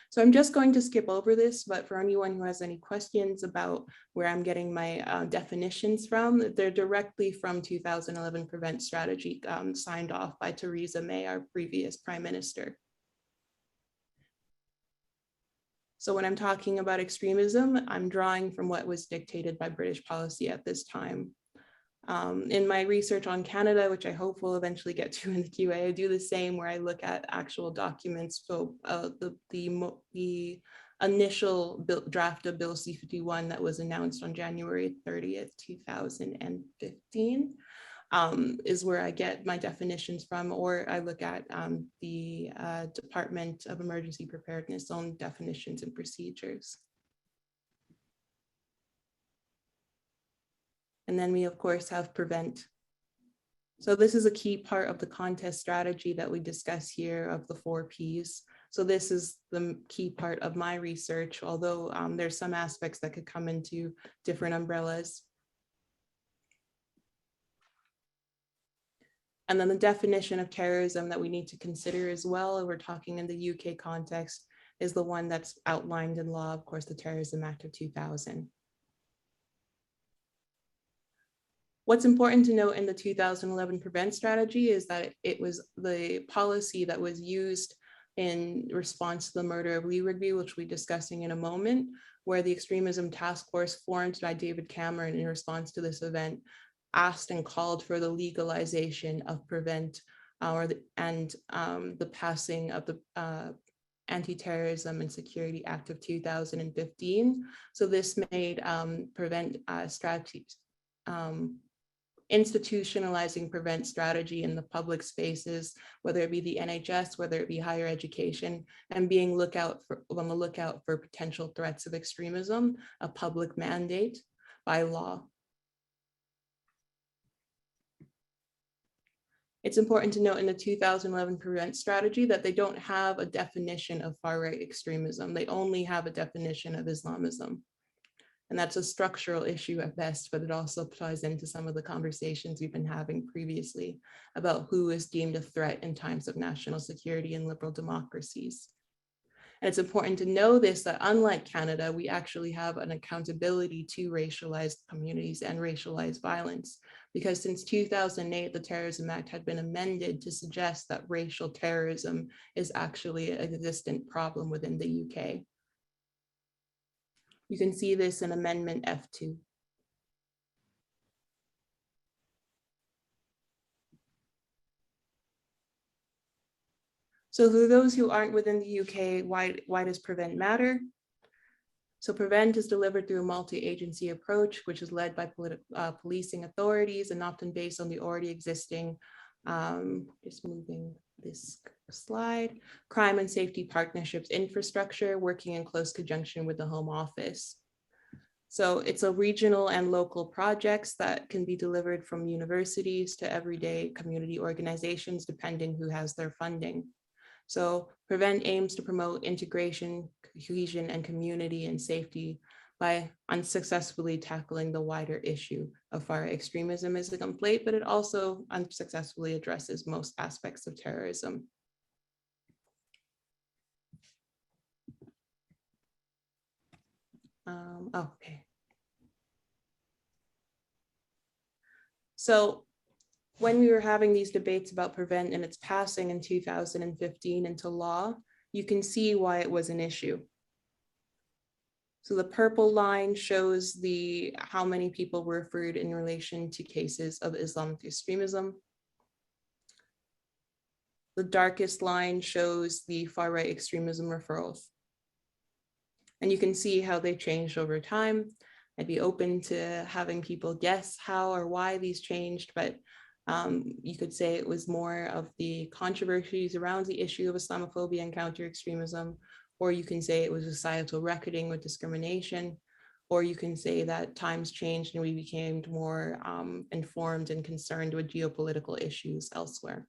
So I'm just going to skip over this, but for anyone who has any questions about where I'm getting my definitions from, they're directly from 2011 Prevent Strategy signed off by Theresa May, our previous Prime Minister. So when I'm talking about extremism, I'm drawing from what was dictated by British policy at this time. In my research on Canada, which I hope we'll eventually get to in the QA, I do the same where I look at actual documents. So the initial draft of Bill C-51 that was announced on January 30th, 2015 is where I get my definitions from, or I look at the Department of Emergency Preparedness own definitions and procedures. And then we, of course, have prevent. So this is a key part of the contest strategy that we discuss here of the 4 Ps. So this is the key part of my research, although there's some aspects that could come into different umbrellas. And then the definition of terrorism that we need to consider as well, and we're talking in the UK context, is the one that's outlined in law, of course, the Terrorism Act of 2000. What's important to note in the 2011 Prevent Strategy is that it was the policy that was used in response to the murder of Lee Rigby, which we'll be discussing in a moment, where the Extremism Task Force formed by David Cameron in response to this event asked and called for the legalization of prevent and the passing of the Anti-Terrorism and Security Act of 2015. So this made prevent strategies, institutionalizing prevent strategy in the public spaces, whether it be the NHS, whether it be higher education, and being on the lookout for potential threats of extremism, a public mandate by law. It's important to note in the 2011 Prevent Strategy that they don't have a definition of far-right extremism. They only have a definition of Islamism. And that's a structural issue at best, but it also ties into some of the conversations we've been having previously about who is deemed a threat in times of national security in liberal democracies. And it's important to know this, that unlike Canada, we actually have an accountability to racialized communities and racialized violence, because since 2008, the Terrorism Act had been amended to suggest that racial terrorism is actually an existent problem within the UK. You can see this in Amendment F2. So for those who aren't within the UK, why does prevent matter? So prevent is delivered through a multi-agency approach, which is led by policing authorities and often based on the already existing, just moving this slide, crime and safety partnerships infrastructure, working in close conjunction with the Home Office. So it's a regional and local projects that can be delivered from universities to everyday community organizations, depending who has their funding. So prevent aims to promote integration, cohesion, and community and safety by unsuccessfully tackling the wider issue of far extremism as a complaint, but it also unsuccessfully addresses most aspects of terrorism. Okay. So when we were having these debates about prevent and its passing in 2015 into law, you can see why it was an issue. So the purple line shows how many people were referred in relation to cases of Islamic extremism. The darkest line shows the far-right extremism referrals. And you can see how they changed over time. I'd be open to having people guess how or why these changed, but you could say it was more of the controversies around the issue of Islamophobia and counter-extremism, or you can say it was societal reckoning with discrimination, or you can say that times changed and we became more informed and concerned with geopolitical issues elsewhere.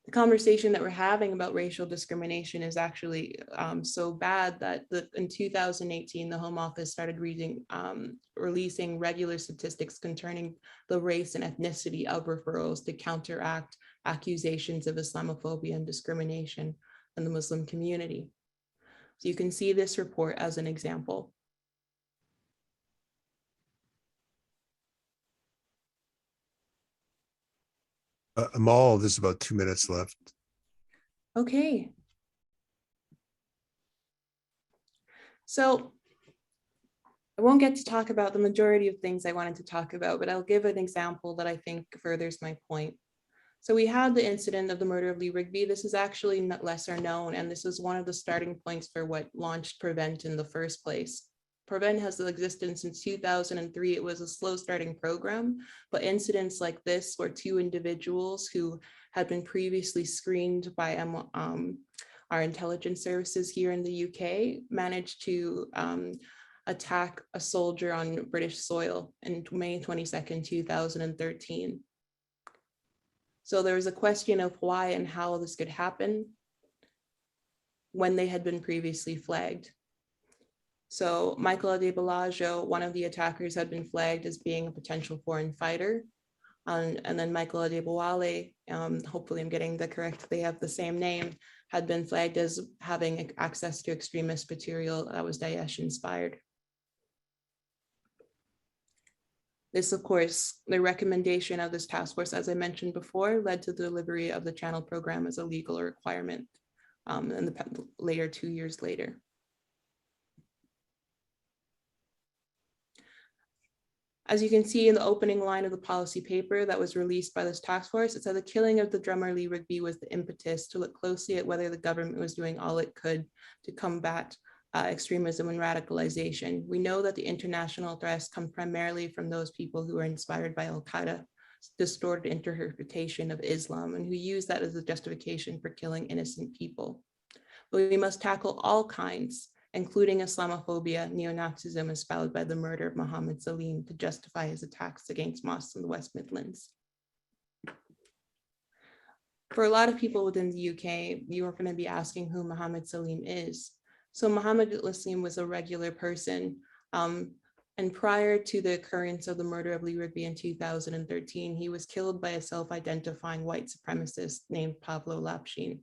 the conversation that we're having about racial discrimination is actually so bad that in 2018, the Home Office started releasing regular statistics concerning the race and ethnicity of referrals to counteract accusations of Islamophobia and discrimination in the Muslim community. So you can see this report as an example.
Amal, there's about 2 minutes left.
Okay. So I won't get to talk about the majority of things I wanted to talk about, but I'll give an example that I think furthers my point. So we had the incident of the murder of Lee Rigby. This is actually not lesser known, and this was one of the starting points for what launched Prevent in the first place. Prevent has existed since 2003. It was a slow starting program, but incidents like this where two individuals who had been previously screened by our intelligence services here in the UK managed to attack a soldier on British soil in May 22nd, 2013. So there was a question of why and how this could happen when they had been previously flagged. So Michael Adebolajo, one of the attackers, had been flagged as being a potential foreign fighter. And then Michael Adebowale, hopefully I'm getting that correct, they have the same name, had been flagged as having access to extremist material that was Daesh inspired. This, of course, the recommendation of this task force, as I mentioned before, led to the delivery of the channel program as a legal requirement later, 2 years later. As you can see in the opening line of the policy paper that was released by this task force, it said the killing of the drummer Lee Rigby was the impetus to look closely at whether the government was doing all it could to combat extremism and radicalization. We know that the international threats come primarily from those people who are inspired by Al-Qaeda, distorted interpretation of Islam, and who use that as a justification for killing innocent people. But we must tackle all kinds, including Islamophobia, neo-Nazism espoused by the murder of Mohammed Salim to justify his attacks against mosques in the West Midlands. For a lot of people within the UK, you are going to be asking who Mohammed Salim is. So Mohammed Salim was a regular person, and prior to the occurrence of the murder of Lee Rigby in 2013, he was killed by a self-identifying white supremacist named Pavlo Lapshin.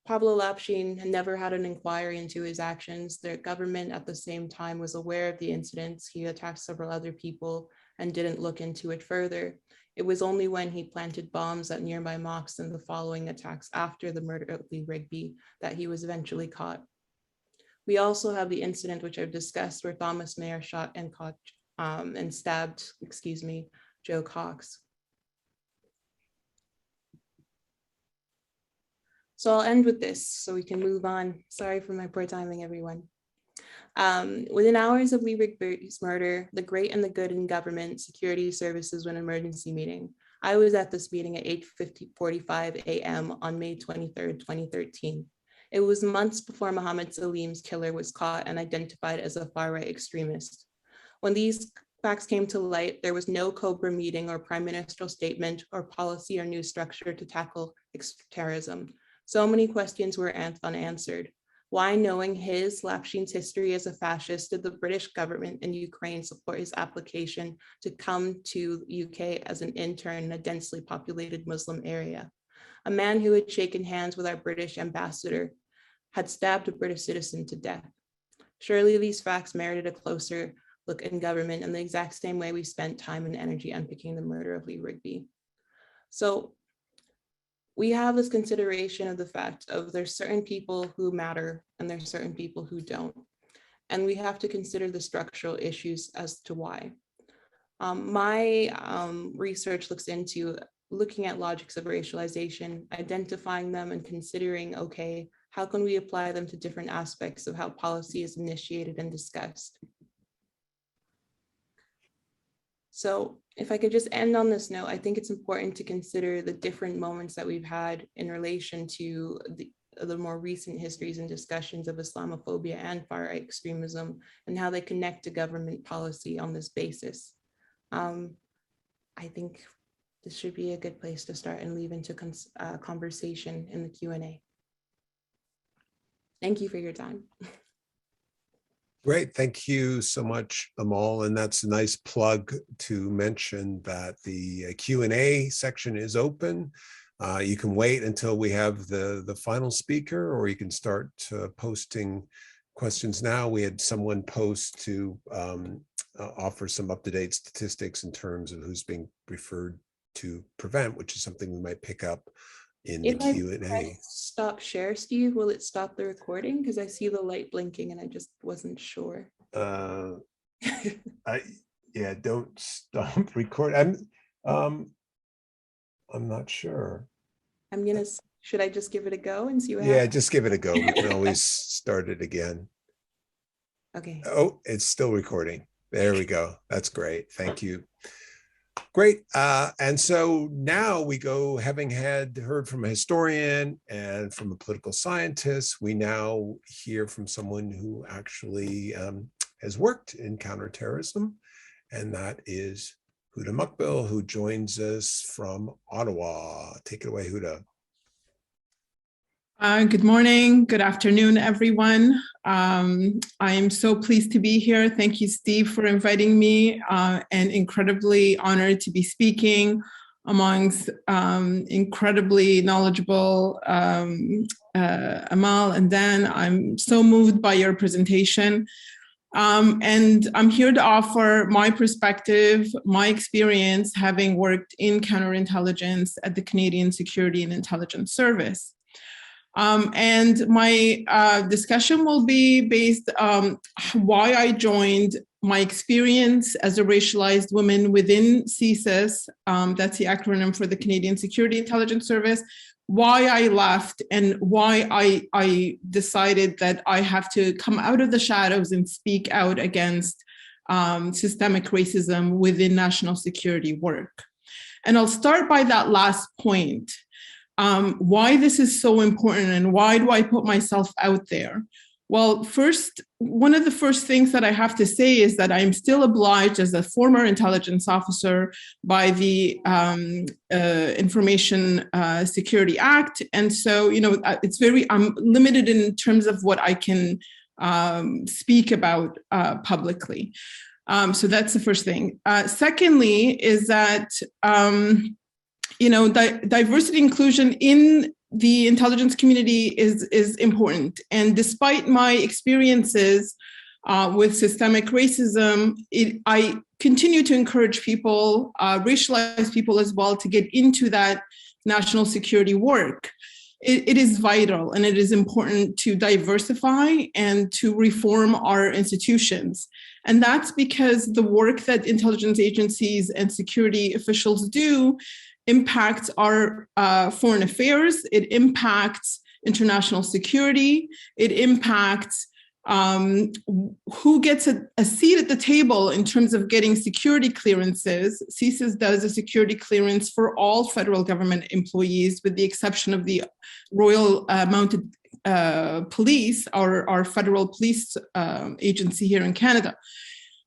Pavlo Lapshin had never had an inquiry into his actions. The government at the same time was aware of the incidents. He attacked several other people and didn't look into it further. It was only when he planted bombs at nearby mosques and the following attacks after the murder of Lee Rigby that he was eventually caught. We also have the incident which I've discussed where Thomas Mayer shot and stabbed Joe Cox. So I'll end with this so we can move on. Sorry for my poor timing, everyone. Within hours of Lee Rigby's murder, the great and the good in government security services were an emergency meeting. I was at this meeting at 8:45 a.m. on May 23rd, 2013. It was months before Mohammed Salim's killer was caught and identified as a far-right extremist. When these facts came to light, there was no COBRA meeting or prime ministerial statement or policy or new structure to tackle terrorism. So many questions were unanswered. Why, knowing Lapshin's history as a fascist, did the British government in Ukraine support his application to come to UK as an intern in a densely populated Muslim area? A man who had shaken hands with our British ambassador had stabbed a British citizen to death. Surely these facts merited a closer look in government in the exact same way we spent time and energy unpicking the murder of Lee Rigby. So we have this consideration of the fact of there's certain people who matter and there's certain people who don't. And we have to consider the structural issues as to why. My research looks into looking at logics of racialization, identifying them and considering, okay, how can we apply them to different aspects of how policy is initiated and discussed? So if I could just end on this note, I think it's important to consider the different moments that we've had in relation to the more recent histories and discussions of Islamophobia and far-right extremism and how they connect to government policy on this basis. I think this should be a good place to start and leave into conversation in the Q&A. Thank you for your time.
Great. Thank you so much, Amal. And that's a nice plug to mention that the Q&A section is open. You can wait until we have the final speaker, or you can start posting questions now. We had someone post to offer some up-to-date statistics in terms of who's being referred to PREVENT, which is something we might pick up in the Q&A.
Stop share, Steve, will it stop the recording? Because I see the light blinking and I just wasn't sure.
Yeah, don't stop record. I'm not sure.
Should I just give it a go and see what
Yeah,
happens?
just give it a go. We can always start it again.
Okay.
Oh, it's still recording. There we go. That's great. Thank you. Great. And so now we go, having heard from a historian and from a political scientist, we now hear from someone who actually has worked in counterterrorism, and that is Huda Mukbil, who joins us from Ottawa. Take it away, Huda.
Good morning, good afternoon, everyone. I am so pleased to be here. Thank you, Steve, for inviting me, and incredibly honored to be speaking amongst incredibly knowledgeable Amal and Dan. I'm so moved by your presentation. And I'm here to offer my perspective, my experience, having worked in counterintelligence at the Canadian Security and Intelligence Service. And my discussion will be based on why I joined, my experience as a racialized woman within CSIS, that's the acronym for the Canadian Security Intelligence Service, why I left, and why I decided that I have to come out of the shadows and speak out against systemic racism within national security work. And I'll start by that last point. Why this is so important and why do I put myself out there? Well, first, one of the first things that I have to say is that I'm still obliged as a former intelligence officer by the Information Security Act. And so, you know, I'm limited in terms of what I can speak about publicly. So that's the first thing. Secondly, is that, you know, diversity inclusion in the intelligence community is important. And despite my experiences with systemic racism, I continue to encourage people, racialized people as well, to get into that national security work. It is vital and it is important to diversify and to reform our institutions. And that's because the work that intelligence agencies and security officials do impacts our foreign affairs, it impacts international security, it impacts who gets a seat at the table in terms of getting security clearances. CSIS does a security clearance for all federal government employees, with the exception of the Royal Mounted Police, our federal police agency here in Canada.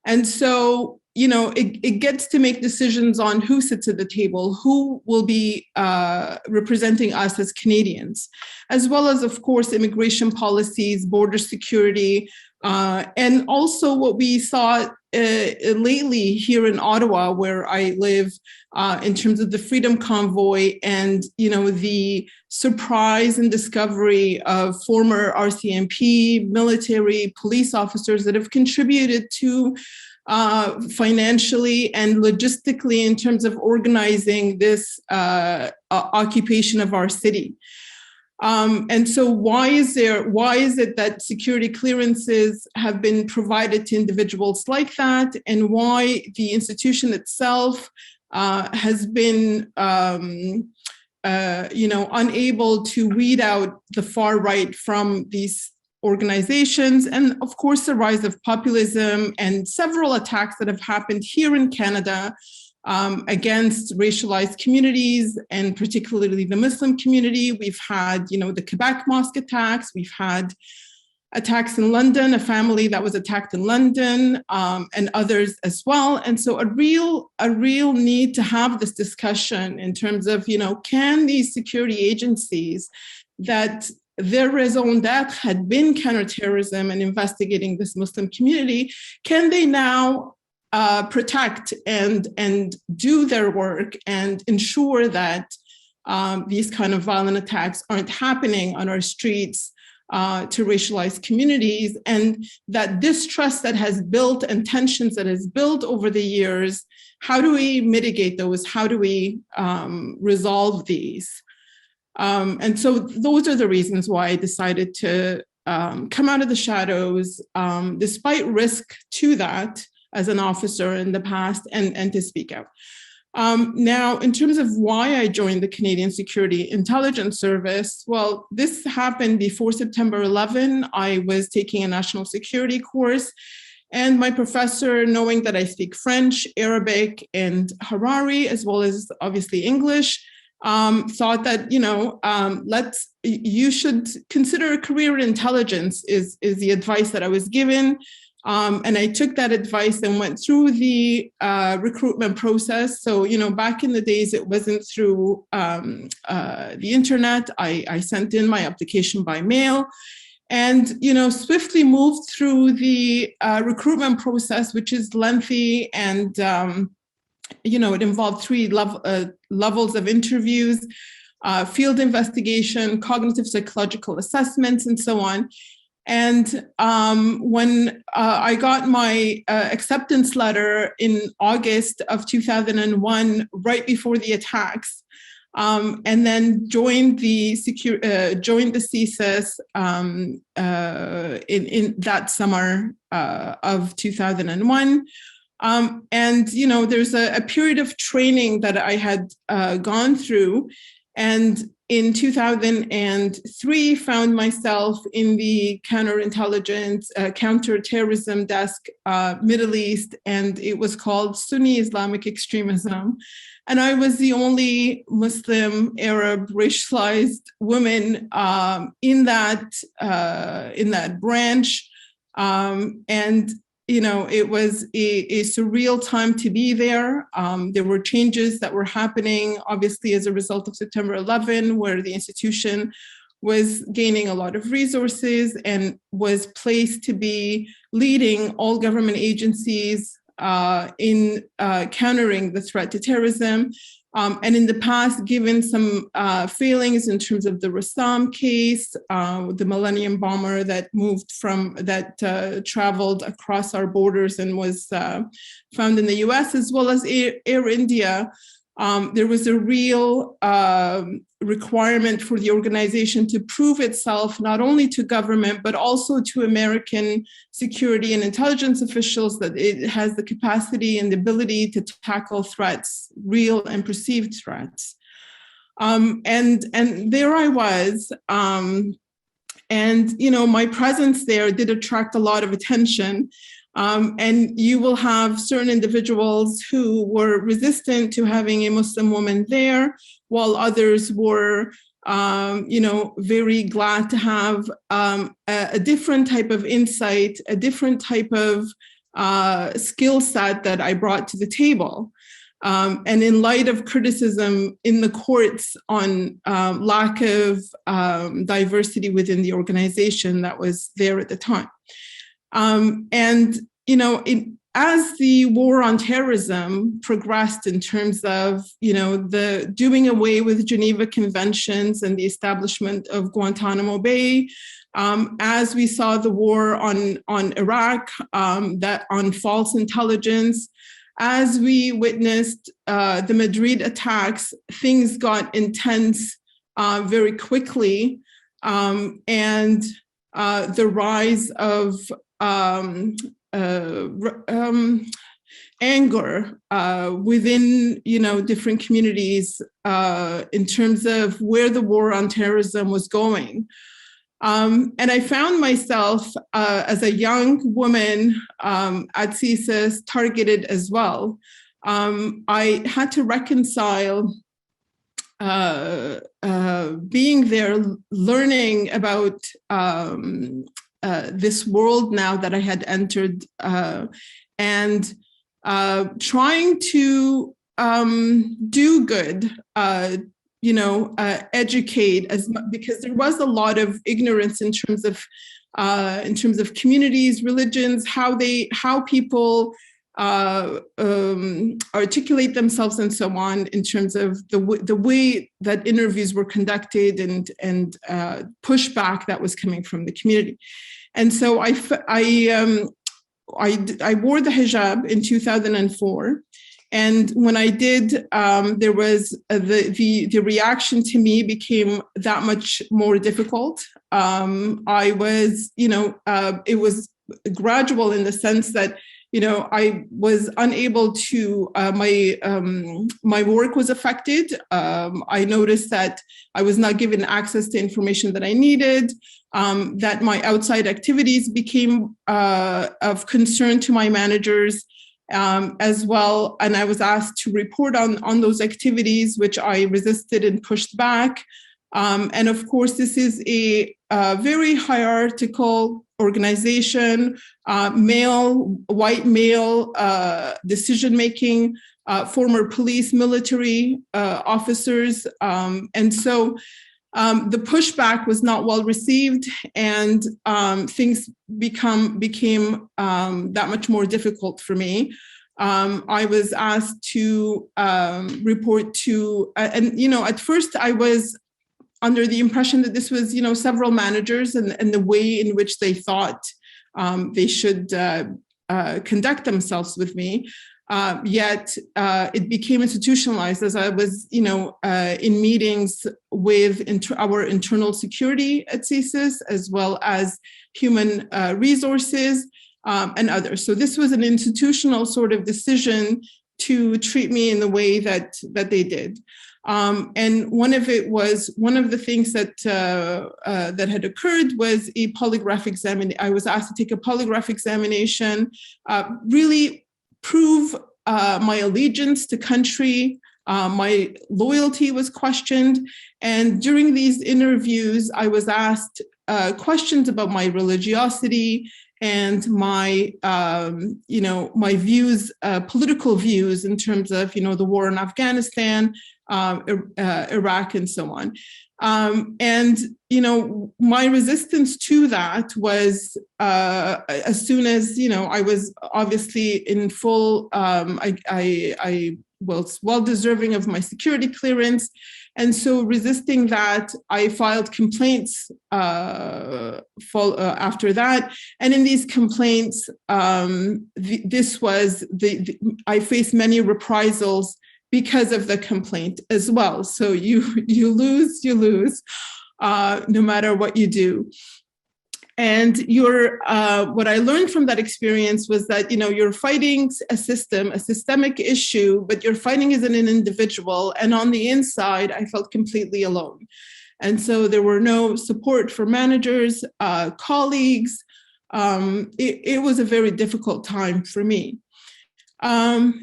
And so, you know, it gets to make decisions on who sits at the table, who will be representing us as Canadians, as well as, of course, immigration policies, border security, and also what we saw lately here in Ottawa, where I live, in terms of the Freedom Convoy and, you know, the surprise and discovery of former RCMP, military, police officers that have contributed to financially and logistically in terms of organizing this occupation of our city. And so why is it that security clearances have been provided to individuals like that, and why the institution itself has been you know, unable to weed out the far right from these organizations, and of course the rise of populism and several attacks that have happened here in Canada against racialized communities, and particularly the Muslim community. We've had, you know, the Quebec mosque attacks, we've had attacks in London, a family that was attacked in London, and others as well. And so a real need to have this discussion in terms of, can these security agencies that their raison d'etre had been counterterrorism and investigating this Muslim community, can they now protect and do their work and ensure that these kind of violent attacks aren't happening on our streets to racialized communities, and that distrust that has built and tensions that has built over the years, how do we mitigate those? How do we resolve these? And so those are the reasons why I decided to come out of the shadows, despite risk to that as an officer in the past, and to speak out. Now, in terms of why I joined the Canadian Security Intelligence Service, well, this happened before September 11. I was taking a national security course, and my professor, knowing that I speak French, Arabic, and Harari, as well as obviously English, thought that, you should consider a career in intelligence is the advice that I was given. And I took that advice and went through the recruitment process. So, back in the days, it wasn't through the internet. I sent in my application by mail and, swiftly moved through the recruitment process, which is lengthy. And, it involved 3 levels of interviews, field investigation, cognitive psychological assessments, and so on. And when I got my acceptance letter in August of 2001, right before the attacks, and then joined the CSIS in that summer of 2001. And there's a period of training that I had gone through, and in 2003, found myself in the counterterrorism desk, Middle East, and it was called Sunni Islamic Extremism. And I was the only Muslim, Arab, racialized woman in that branch. And it was a surreal time to be there. There were changes that were happening, obviously, as a result of September 11, where the institution was gaining a lot of resources and was placed to be leading all government agencies in countering the threat to terrorism. And in the past, given some failings in terms of the Rassam case, the Millennium Bomber that traveled across our borders and was found in the US, as well as Air India, there was a real requirement for the organization to prove itself not only to government, but also to American security and intelligence officials that it has the capacity and the ability to tackle threats, real and perceived threats. And there I was. And my presence there did attract a lot of attention. And you will have certain individuals who were resistant to having a Muslim woman there, while others were, very glad to have a different type of insight, a different type of skill set that I brought to the table. And in light of criticism in the courts on lack of diversity within the organization that was there at the time. As the war on terrorism progressed in terms of, the doing away with Geneva Conventions and the establishment of Guantanamo Bay, as we saw the war on Iraq, that on false intelligence, as we witnessed the Madrid attacks, things got intense very quickly, and the rise of anger within, different communities in terms of where the war on terrorism was going. And I found myself as a young woman at CSIS targeted as well. I had to reconcile being there, learning about this world now that I had entered, and trying to do good, educate because there was a lot of ignorance in terms of communities, religions, how people articulate themselves and so on, in terms of the way that interviews were conducted and pushback that was coming from the community. And so I wore the hijab in 2004. And when I did, there was the reaction to me became that much more difficult. I was, it was gradual in the sense that, I was unable to, my work was affected. I noticed that I was not given access to information that I needed, that my outside activities became of concern to my managers. As well, and I was asked to report on those activities, which I resisted and pushed back. And of course, this is a very hierarchical organization, white male decision-making, former police, military officers. And so the pushback was not well received, and things became that much more difficult for me. I was asked to report to, at first I was under the impression that this was, several managers and the way in which they thought they should conduct themselves with me. Yet it became institutionalized as I was, in meetings with our internal security at CSIS, as well as human resources and others. So this was an institutional sort of decision to treat me in the way that they did. And one of the things that that had occurred was a polygraph examination. I was asked to take a polygraph examination, really prove my allegiance to country. My loyalty was questioned. And during these interviews, I was asked questions about my religiosity and my, my views, political views in terms of, the war in Afghanistan, Iraq, and so on. And, my resistance to that was as soon as, I was obviously in full, I was well deserving of my security clearance. And so resisting that, I filed complaints after that. And in these complaints, I faced many reprisals because of the complaint as well. So you lose, no matter what you do. And what I learned from that experience was that, you're fighting a systemic issue, but you're fighting as an individual. And on the inside, I felt completely alone. And so there were no support for managers, colleagues. It was a very difficult time for me.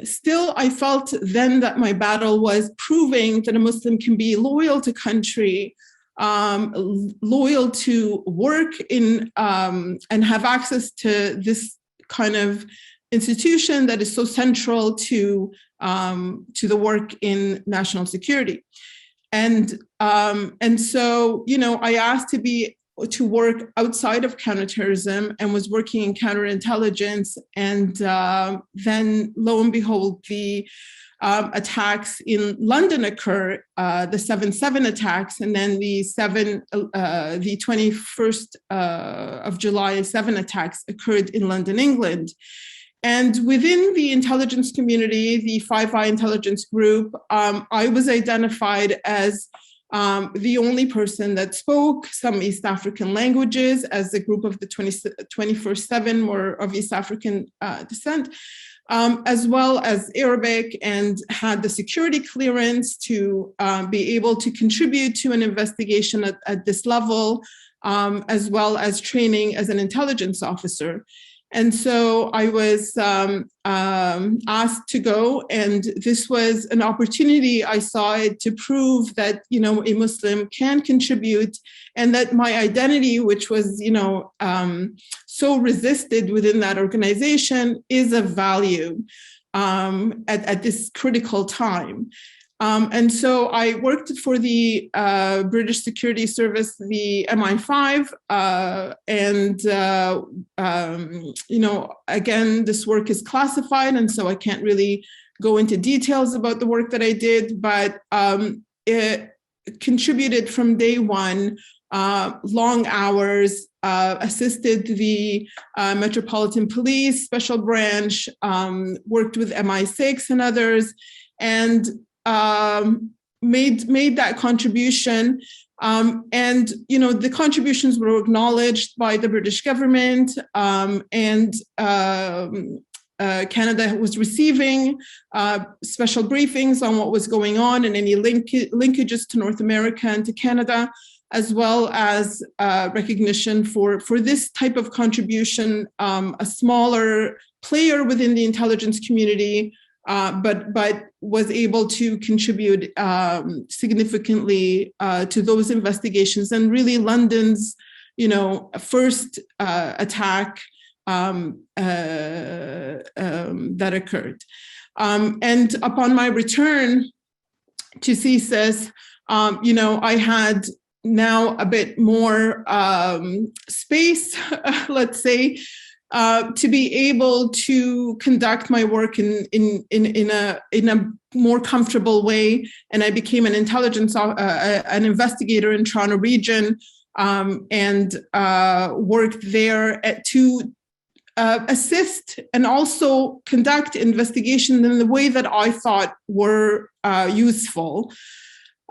Still, I felt then that my battle was proving that a Muslim can be loyal to country, loyal to work in and have access to this kind of institution that is so central to the work in national security. And so, I asked to work outside of counterterrorism and was working in counterintelligence. And then lo and behold, the attacks in London occur, the 7/7 attacks, and then the 21st of July 7 attacks occurred in London, England. And within the intelligence community, the Five Eye intelligence group, I was identified as the only person that spoke some East African languages, as the group of the 21st/7 were of East African descent, as well as Arabic, and had the security clearance to be able to contribute to an investigation at this level, as well as training as an intelligence officer. And so I was asked to go, and this was an opportunity. I saw it to prove that, you know, a Muslim can contribute, and that my identity, which was, you know, so resisted within that organization, is of value at this critical time. And so I worked for the British Security Service, the MI5, you know, again, this work is classified, and so I can't really go into details about the work that I did, but it contributed from day one, long hours, assisted the Metropolitan Police Special Branch, worked with MI6 and others, and made that contribution. And, you know, the contributions were acknowledged by the British government, and Canada was receiving special briefings on what was going on and any linkages to North America and to Canada, as well as recognition for this type of contribution, a smaller player within the intelligence community, but was able to contribute significantly to those investigations, and really London's, you know, first attack that occurred. And upon my return to CSIS, you know, I had now a bit more space, let's say, to be able to conduct my work in a more comfortable way. And I became an an investigator in Toronto region, and worked there to assist and also conduct investigations in the way that I thought were useful.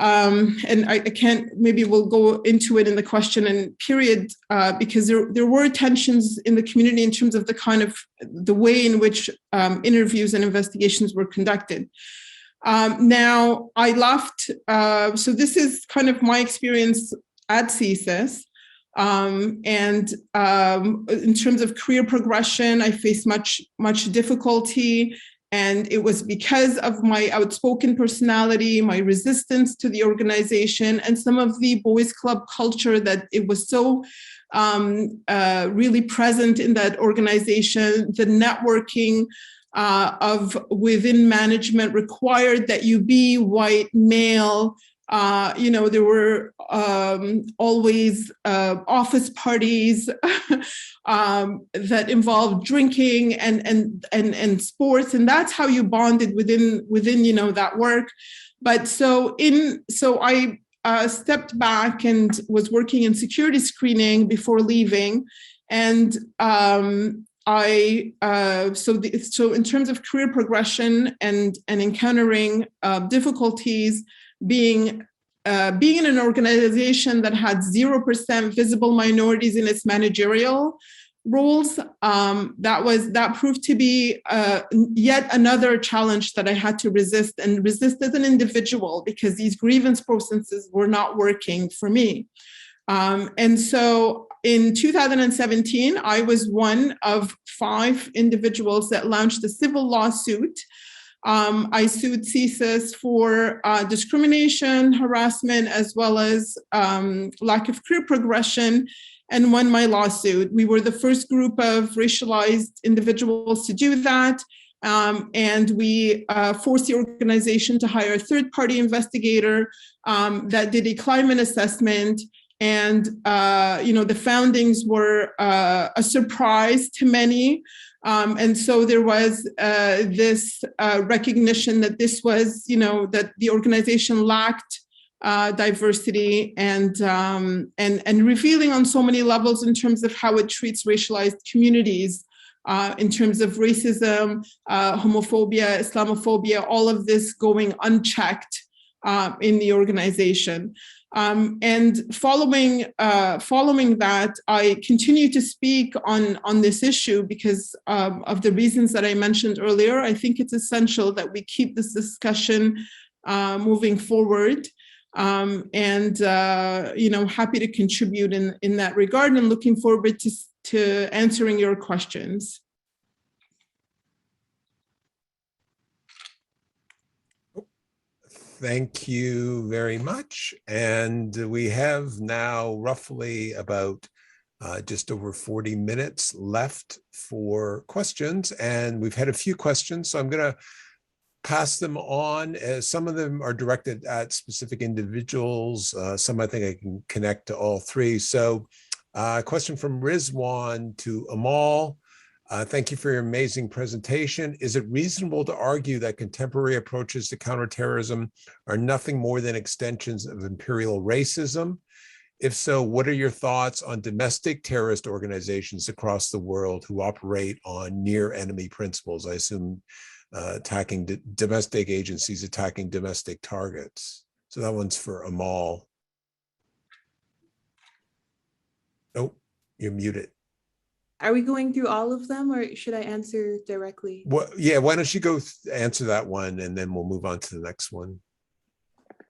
And I can't, maybe we'll go into it in the question and period, because there were tensions in the community in terms of the way in which interviews and investigations were conducted. Now I left, so this is kind of my experience at CSIS. And in terms of career progression, I faced much difficulty. And it was because of my outspoken personality, my resistance to the organization, and some of the boys club culture that it was so really present in that organization. The networking of within management required that you be white, male. You know, there were always office parties that involved drinking and sports, and that's how you bonded within you know, that work. But so I stepped back and was working in security screening before leaving, and so in terms of career progression and encountering difficulties, being in an organization that had 0% visible minorities in its managerial roles, that proved to be yet another challenge that I had to resist as an individual, because these grievance processes were not working for me. And so in 2017, I was one of 5 individuals that launched a civil lawsuit. I sued CSIS for discrimination, harassment, as well as lack of career progression, and won my lawsuit. We were the first group of racialized individuals to do that, and we forced the organization to hire a third-party investigator that did a climate assessment. And you know, the foundings were a surprise to many. And so there was this recognition that this was, you know, that the organization lacked diversity and revealing on so many levels in terms of how it treats racialized communities, in terms of racism, homophobia, Islamophobia, all of this going unchecked in the organization. And following that, I continue to speak on this issue because of the reasons that I mentioned earlier. I think it's essential that we keep this discussion moving forward. And you know, happy to contribute in that regard, and looking forward to answering your questions.
Thank you very much. And we have now roughly about just over 40 minutes left for questions. And we've had a few questions, so I'm going to pass them on. Some of them are directed at specific individuals. Some I think I can connect to all three. So a question from Rizwan to Amal. Thank you for your amazing presentation. Is it reasonable to argue that contemporary approaches to counterterrorism are nothing more than extensions of imperial racism? If so, what are your thoughts on domestic terrorist organizations across the world who operate on near enemy principles? I assume attacking domestic agencies, attacking domestic targets. So that one's for Amal. Oh, you're muted.
Are we going through all of them or should I answer directly?
Yeah, why don't you go answer that one and then we'll move on to the next one.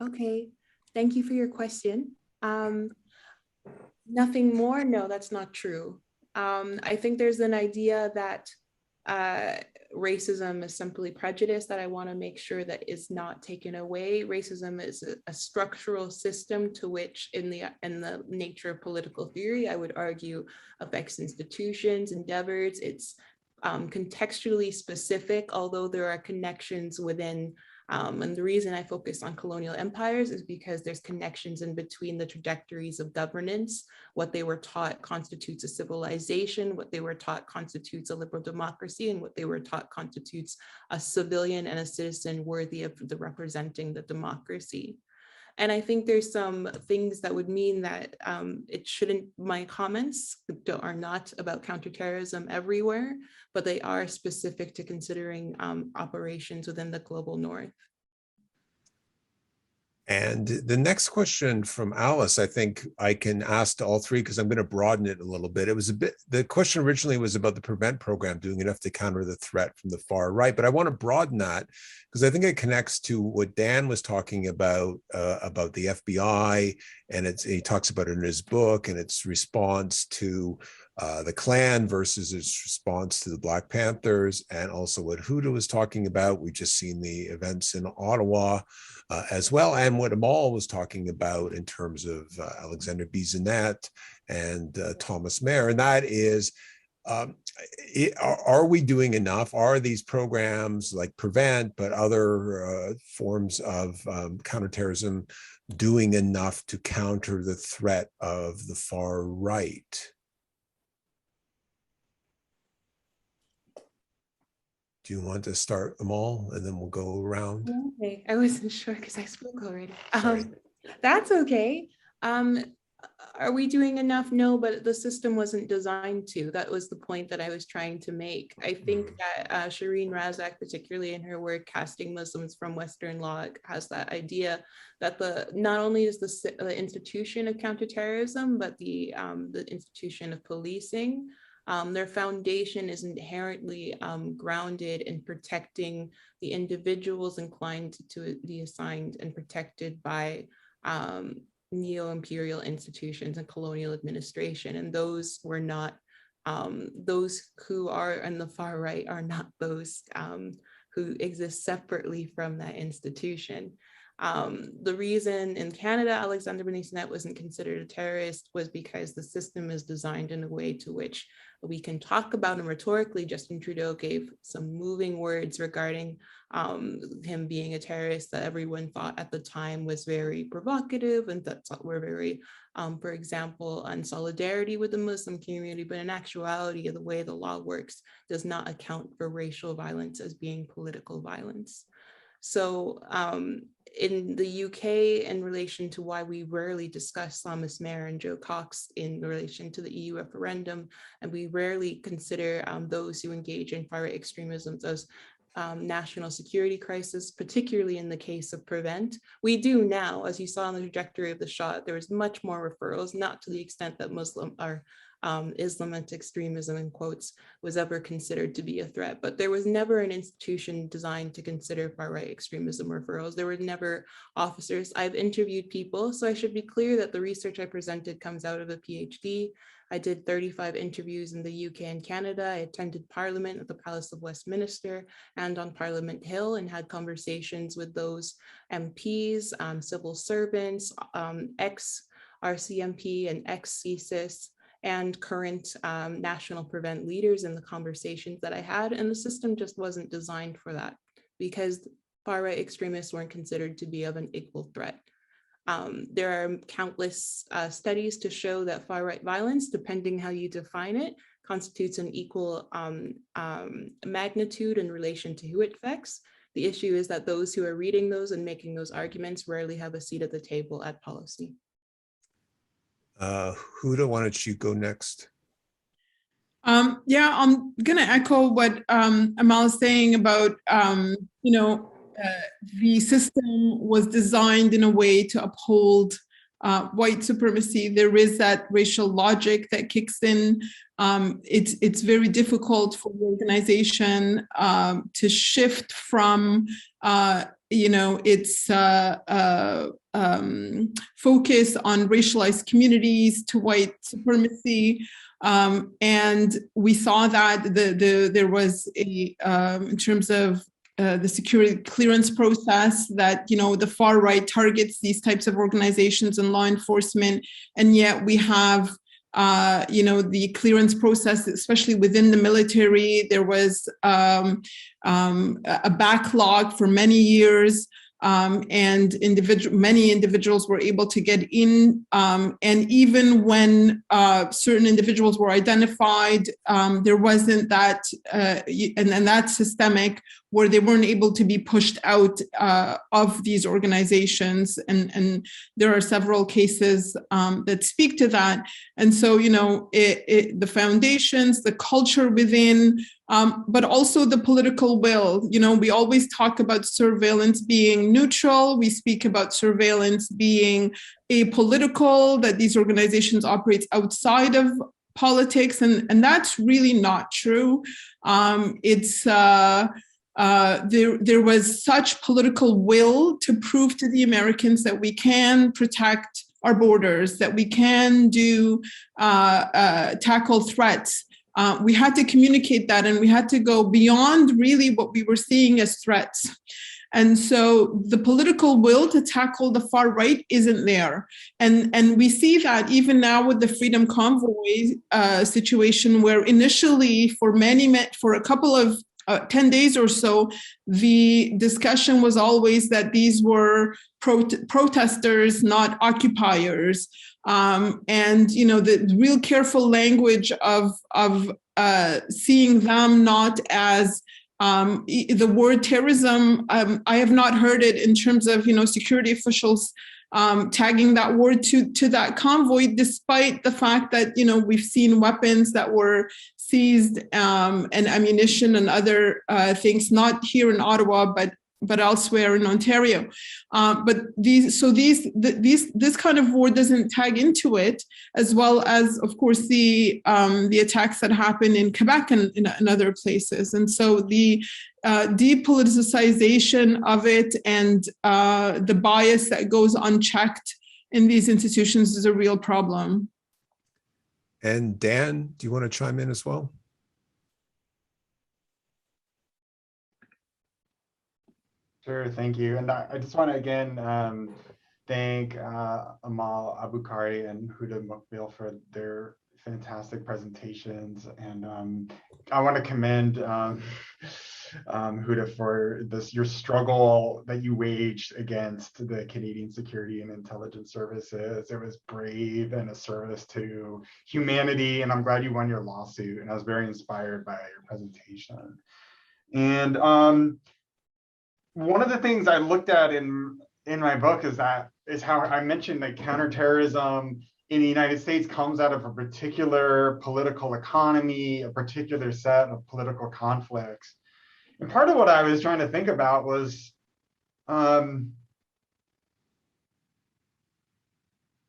Okay, thank you for your question. Nothing more? No, that's not true. I think there's an idea that racism is simply prejudice that I want to make sure that is not taken away. Racism is a structural system to which in the nature of political theory, I would argue affects institutions, endeavors. It's contextually specific, although there are connections within. And the reason I focus on colonial empires is because there's connections in between the trajectories of governance. What they were taught constitutes a civilization, what they were taught constitutes a liberal democracy, and what they were taught constitutes a civilian and a citizen worthy of representing the democracy. And I think there's some things that would mean that it shouldn't, my comments are not about counterterrorism everywhere, but they are specific to considering operations within the global north.
And the next question from Alice, I think I can ask to all three because I'm going to broaden it a little bit. It was the question originally was about the PREVENT program doing enough to counter the threat from the far right, but I want to broaden that because I think it connects to what Dan was talking about the FBI, and he talks about it in his book and its response to the Klan versus its response to the Black Panthers, and also what Huda was talking about. We've just seen the events in Ottawa as well, and what Amal was talking about in terms of Alexander Bissonnette and Thomas Mehr, and that is, are we doing enough? Are these programs like PREVENT, but other forms of counterterrorism doing enough to counter the threat of the far right? Do you want to start, Amal, and then we'll go around?
Okay, I wasn't sure because I spoke already.
Sorry.
That's okay. Are we doing enough? No, but the system wasn't designed to. That was the point that I was trying to make. I think that Shireen Razak, particularly in her work, Casting Muslims from Western Law, has that idea that not only is the institution of counterterrorism, but the institution of policing, their foundation is inherently grounded in protecting the individuals inclined to be assigned and protected by neo-imperial institutions and colonial administration. And those were not, those who are on the far right are not those who exist separately from that institution. The reason in Canada, Alexander Bissonnette wasn't considered a terrorist was because the system is designed in a way to which we can talk about him rhetorically. Justin Trudeau gave some moving words regarding him being a terrorist that everyone thought at the time was very provocative and that were very, for example, in solidarity with the Muslim community, but in actuality, the way the law works does not account for racial violence as being political violence. So in the UK, in relation to why we rarely discuss Thomas Mehr and Joe Cox in relation to the EU referendum, and we rarely consider those who engage in far-right extremism as national security crisis, particularly in the case of PREVENT. We do now, as you saw in the trajectory of the shot, there was much more referrals, not to the extent that Islamist extremism, in quotes, was ever considered to be a threat, but there was never an institution designed to consider far-right extremism referrals. There were never officers. I've interviewed people, so I should be clear that the research I presented comes out of a PhD. I did 35 interviews in the UK and Canada. I attended Parliament at the Palace of Westminster and on Parliament Hill, and had conversations with those MPs, civil servants, ex-RCMP and ex-CSIS, and current national prevent leaders in the conversations that I had. And the system just wasn't designed for that, because far-right extremists weren't considered to be of an equal threat. There are countless studies to show that far-right violence, depending how you define it, constitutes an equal magnitude in relation to who it affects. The issue is that those who are reading those and making those arguments rarely have a seat at the table at policy.
Huda, why don't you go next?
Yeah, I'm going to echo what Amal is saying about, the system was designed in a way to uphold white supremacy. There is that racial logic that kicks in. It's very difficult for the organization to shift from its focus on racialized communities to white supremacy. And we saw that there was a, in terms of the security clearance process, that, the far right targets these types of organizations and law enforcement. And yet we have, the clearance process, especially within the military, there was a backlog for many years. And many individuals were able to get in, and even when certain individuals were identified, there wasn't that, and that's systemic, where they weren't able to be pushed out of these organizations. And there are several cases that speak to that. And so, the foundations, the culture within, but also the political will. We always talk about surveillance being neutral. We speak about surveillance being apolitical, that these organizations operate outside of politics. And that's really not true. There was such political will to prove to the Americans that we can protect our borders, that we can tackle threats. We had to communicate that, and we had to go beyond really what we were seeing as threats. And so the political will to tackle the far right isn't there. And we see that even now with the Freedom Convoy situation, where initially for a couple of 10 days or so, the discussion was always that these were protesters, not occupiers. And the real careful language of seeing them not as the word terrorism. I have not heard it in terms of security officials tagging that word to that convoy, despite the fact that we've seen weapons that were seized, and ammunition and other things, not here in Ottawa, but elsewhere in Ontario. But this kind of war doesn't tag into it, as well as, of course, the attacks that happen in Quebec and in other places. And so the depoliticization of it and the bias that goes unchecked in these institutions is a real problem.
And Dan, do you want to chime in as well?
Sure, thank you. And I just want to again thank Amal Aboukari and Huda Mokbil for their fantastic presentations. And I want to commend Huda for your struggle that you waged against the Canadian Security and Intelligence Services. It was brave and a service to humanity, and I'm glad you won your lawsuit. And I was very inspired by your presentation. And one of the things I looked at in my book is how I mentioned that counterterrorism in the United States comes out of a particular political economy, a particular set of political conflicts. And part of what I was trying to think about was, a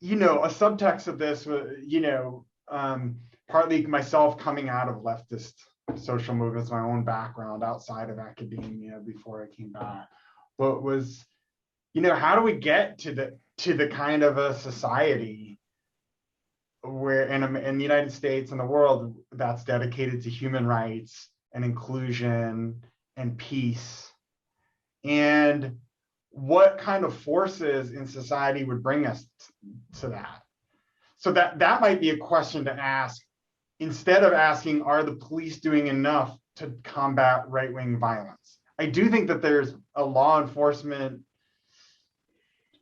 subtext of this was, partly myself coming out of leftist social movements, my own background outside of academia before I came back, but was, how do we get to the kind of a society where in the United States and the world that's dedicated to human rights and inclusion and peace. And what kind of forces in society would bring us to that? So that might be a question to ask instead of asking, are the police doing enough to combat right-wing violence? I do think that there's a law enforcement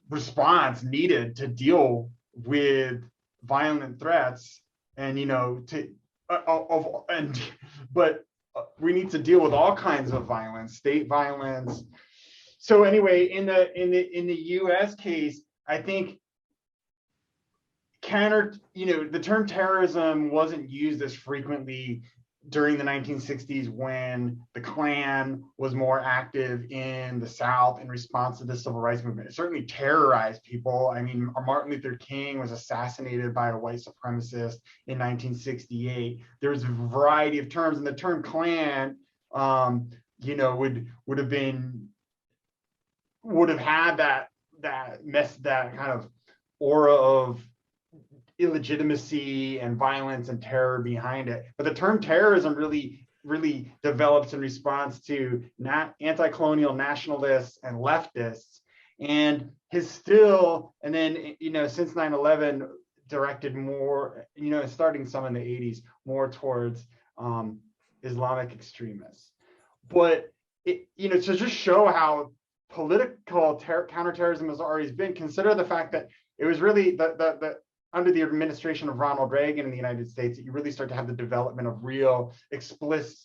response needed to deal with violent threats, and but we need to deal with all kinds of violence, state violence. So anyway, in the U.S. case, I think the term terrorism wasn't used as frequently during the 1960s when the Klan was more active in the South in response to the civil rights movement. It certainly terrorized people. I mean, Martin Luther King was assassinated by a white supremacist in 1968. There's a variety of terms, and the term Klan, would have had that kind of aura of illegitimacy and violence and terror behind it. But the term terrorism really develops in response to anti-colonial nationalists and leftists, and since 9/11 directed more, starting some in the 80s, more towards Islamic extremists. But to just show how political counterterrorism has always been, consider the fact that it was really the under the administration of Ronald Reagan in the United States that you really start to have the development of real explicit,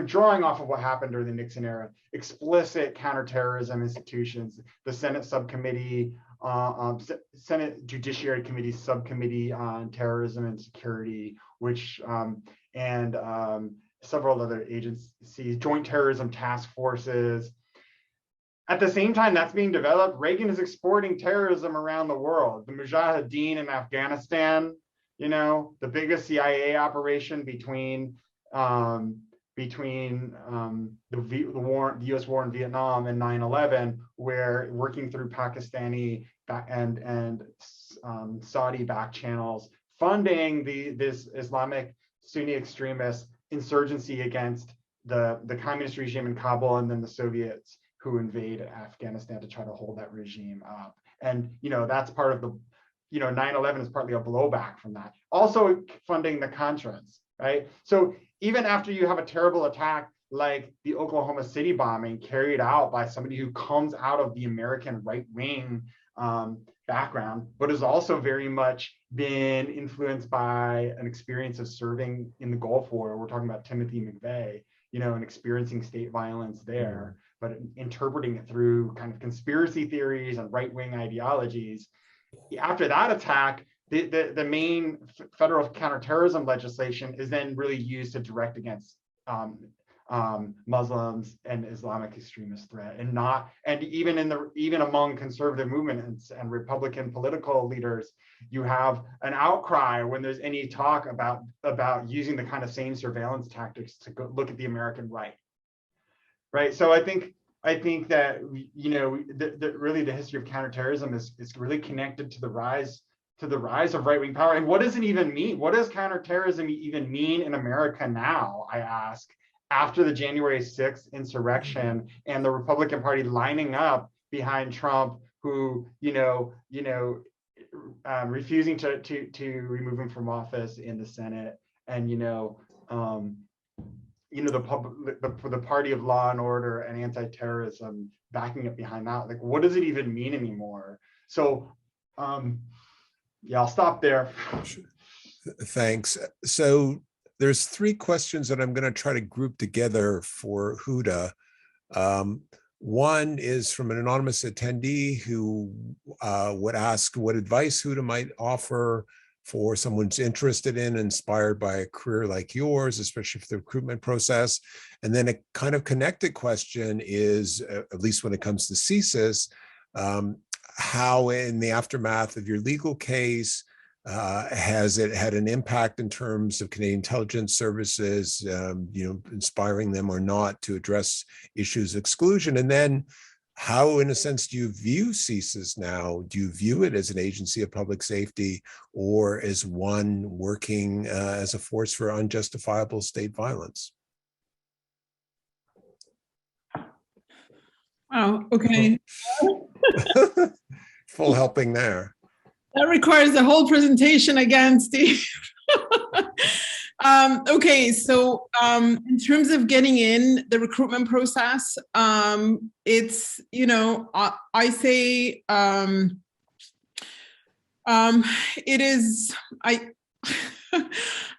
drawing off of what happened during the Nixon era, explicit counterterrorism institutions, the Senate subcommittee, Senate Judiciary Committee subcommittee on terrorism and security, which and several other agencies, joint terrorism task forces. At the same time that's being developed, Reagan is exporting terrorism around the world. The Mujahideen in Afghanistan, the biggest CIA operation between the U.S. war in Vietnam and 9/11, where working through Pakistani and Saudi back channels, funding this Islamic Sunni extremist insurgency against the communist regime in Kabul, and then the Soviets who invade Afghanistan to try to hold that regime up. And, that's part of 9/11 is partly a blowback from that. Also funding the Contras, right? So even after you have a terrible attack like the Oklahoma City bombing carried out by somebody who comes out of the American right-wing background, but has also very much been influenced by an experience of serving in the Gulf War. We're talking about Timothy McVeigh, and experiencing state violence there, but interpreting it through kind of conspiracy theories and right-wing ideologies. After that attack, the main federal counterterrorism legislation is then really used to direct against Muslims and Islamic extremist threat, and even among conservative movements and Republican political leaders, you have an outcry when there's any talk about using the kind of same surveillance tactics to go look at the American right. So I think that really the history of counterterrorism is really connected to the rise of right-wing power. And what does it even mean? What does counterterrorism even mean in America now, I ask, after the January 6th insurrection and the Republican Party lining up behind Trump, who refusing to remove him from office in the Senate, and the party of law and order and anti-terrorism backing up behind that. Like, what does it even mean anymore? So I'll stop there.
Thanks. So there's three questions that I'm going to try to group together for Huda. One is from an anonymous attendee who would ask what advice Huda might offer for someone who's interested in, inspired by a career like yours, especially for the recruitment process. And then a kind of connected question is, at least when it comes to CSIS, how in the aftermath of your legal case, has it had an impact in terms of Canadian intelligence services, inspiring them or not to address issues of exclusion? And then how, in a sense, do you view CSIS now? Do you view it as an agency of public safety or as one working as a force for unjustifiable state violence?
Wow, okay.
Full helping there.
That requires a whole presentation again, Steve. Okay, so in terms of getting in the recruitment process, it's, you know, I say it is, I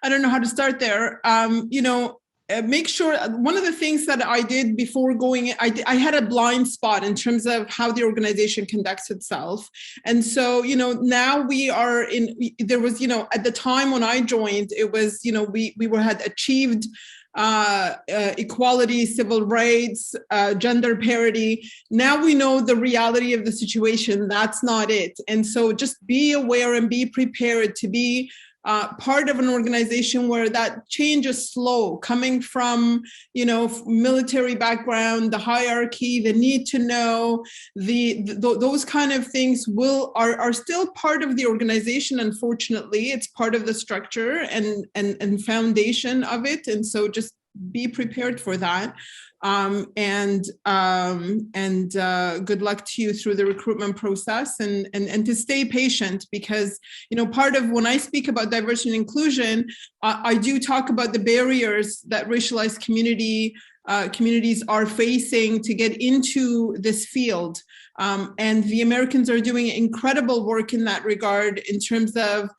don't know how to start there. You know, make sure, one of the things that I did before going, I had a blind spot in terms of how the organization conducts itself. And so, you know, now we are in, there was, you know, at the time when I joined, it was, you know, we had achieved equality, civil rights, gender parity. Now we know the reality of the situation. That's not it. And so just be aware and be prepared to be part of an organization where that change is slow, coming from, you know, military background, the hierarchy, the need to know, those kind of things are still part of the organization. Unfortunately, it's part of the structure and foundation of it. And so just be prepared for that. Good luck to you through the recruitment process, and to stay patient, because, you know, part of when I speak about diversity and inclusion, I do talk about the barriers that racialized communities are facing to get into this field. And the Americans are doing incredible work in that regard, in terms of,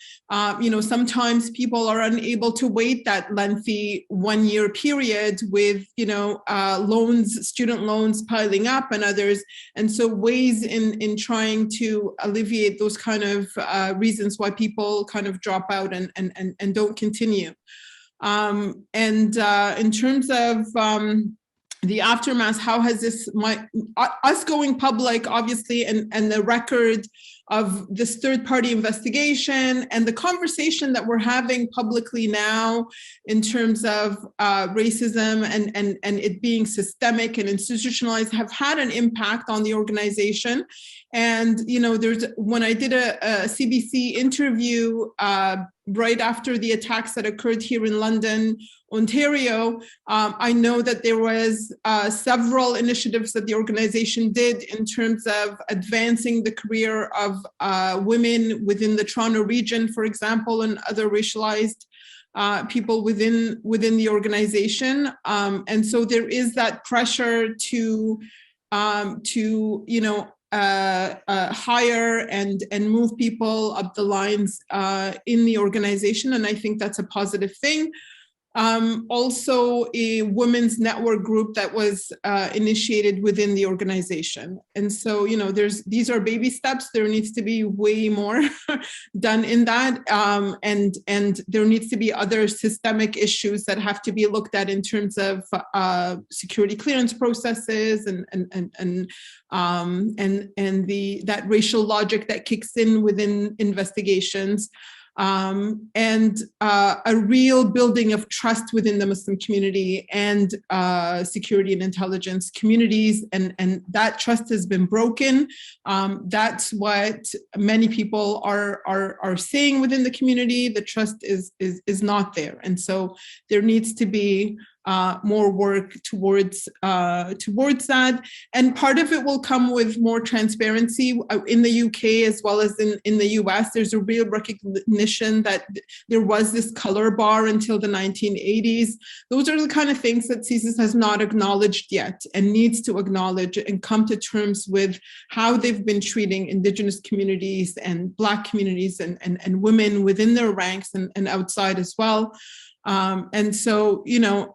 you know, sometimes people are unable to wait that lengthy 1 year period with, you know, loans, student loans piling up and others. And so ways in trying to alleviate those kind of reasons why people kind of drop out and don't continue. In terms of the aftermath, how has this, us going public, obviously, and the record of this third-party investigation and the conversation that we're having publicly now in terms of racism and it being systemic and institutionalized, have had an impact on the organization. And, you know, when I did a CBC interview right after the attacks that occurred here in London, Ontario, I know that there was several initiatives that the organization did in terms of advancing the career of women within the Toronto region, for example, and other racialized people within the organization. And so there is that pressure to you know, hire and move people up the lines in the organization. And I think that's a positive thing. Also a women's network group that was initiated within the organization. And so, you know, these are baby steps. There needs to be way more done in that. And there needs to be other systemic issues that have to be looked at in terms of security clearance processes and that racial logic that kicks in within investigations. And a real building of trust within the Muslim community and security and intelligence communities, and that trust has been broken. That's what many people are saying within the community. The trust is not there, and so there needs to be more work towards that. And part of it will come with more transparency in the UK as well as in the US. There's a real recognition that there was this color bar until the 1980s. Those are the kind of things that CSIS has not acknowledged yet and needs to acknowledge and come to terms with how they've been treating Indigenous communities and Black communities and women within their ranks and outside as well. And so, you know,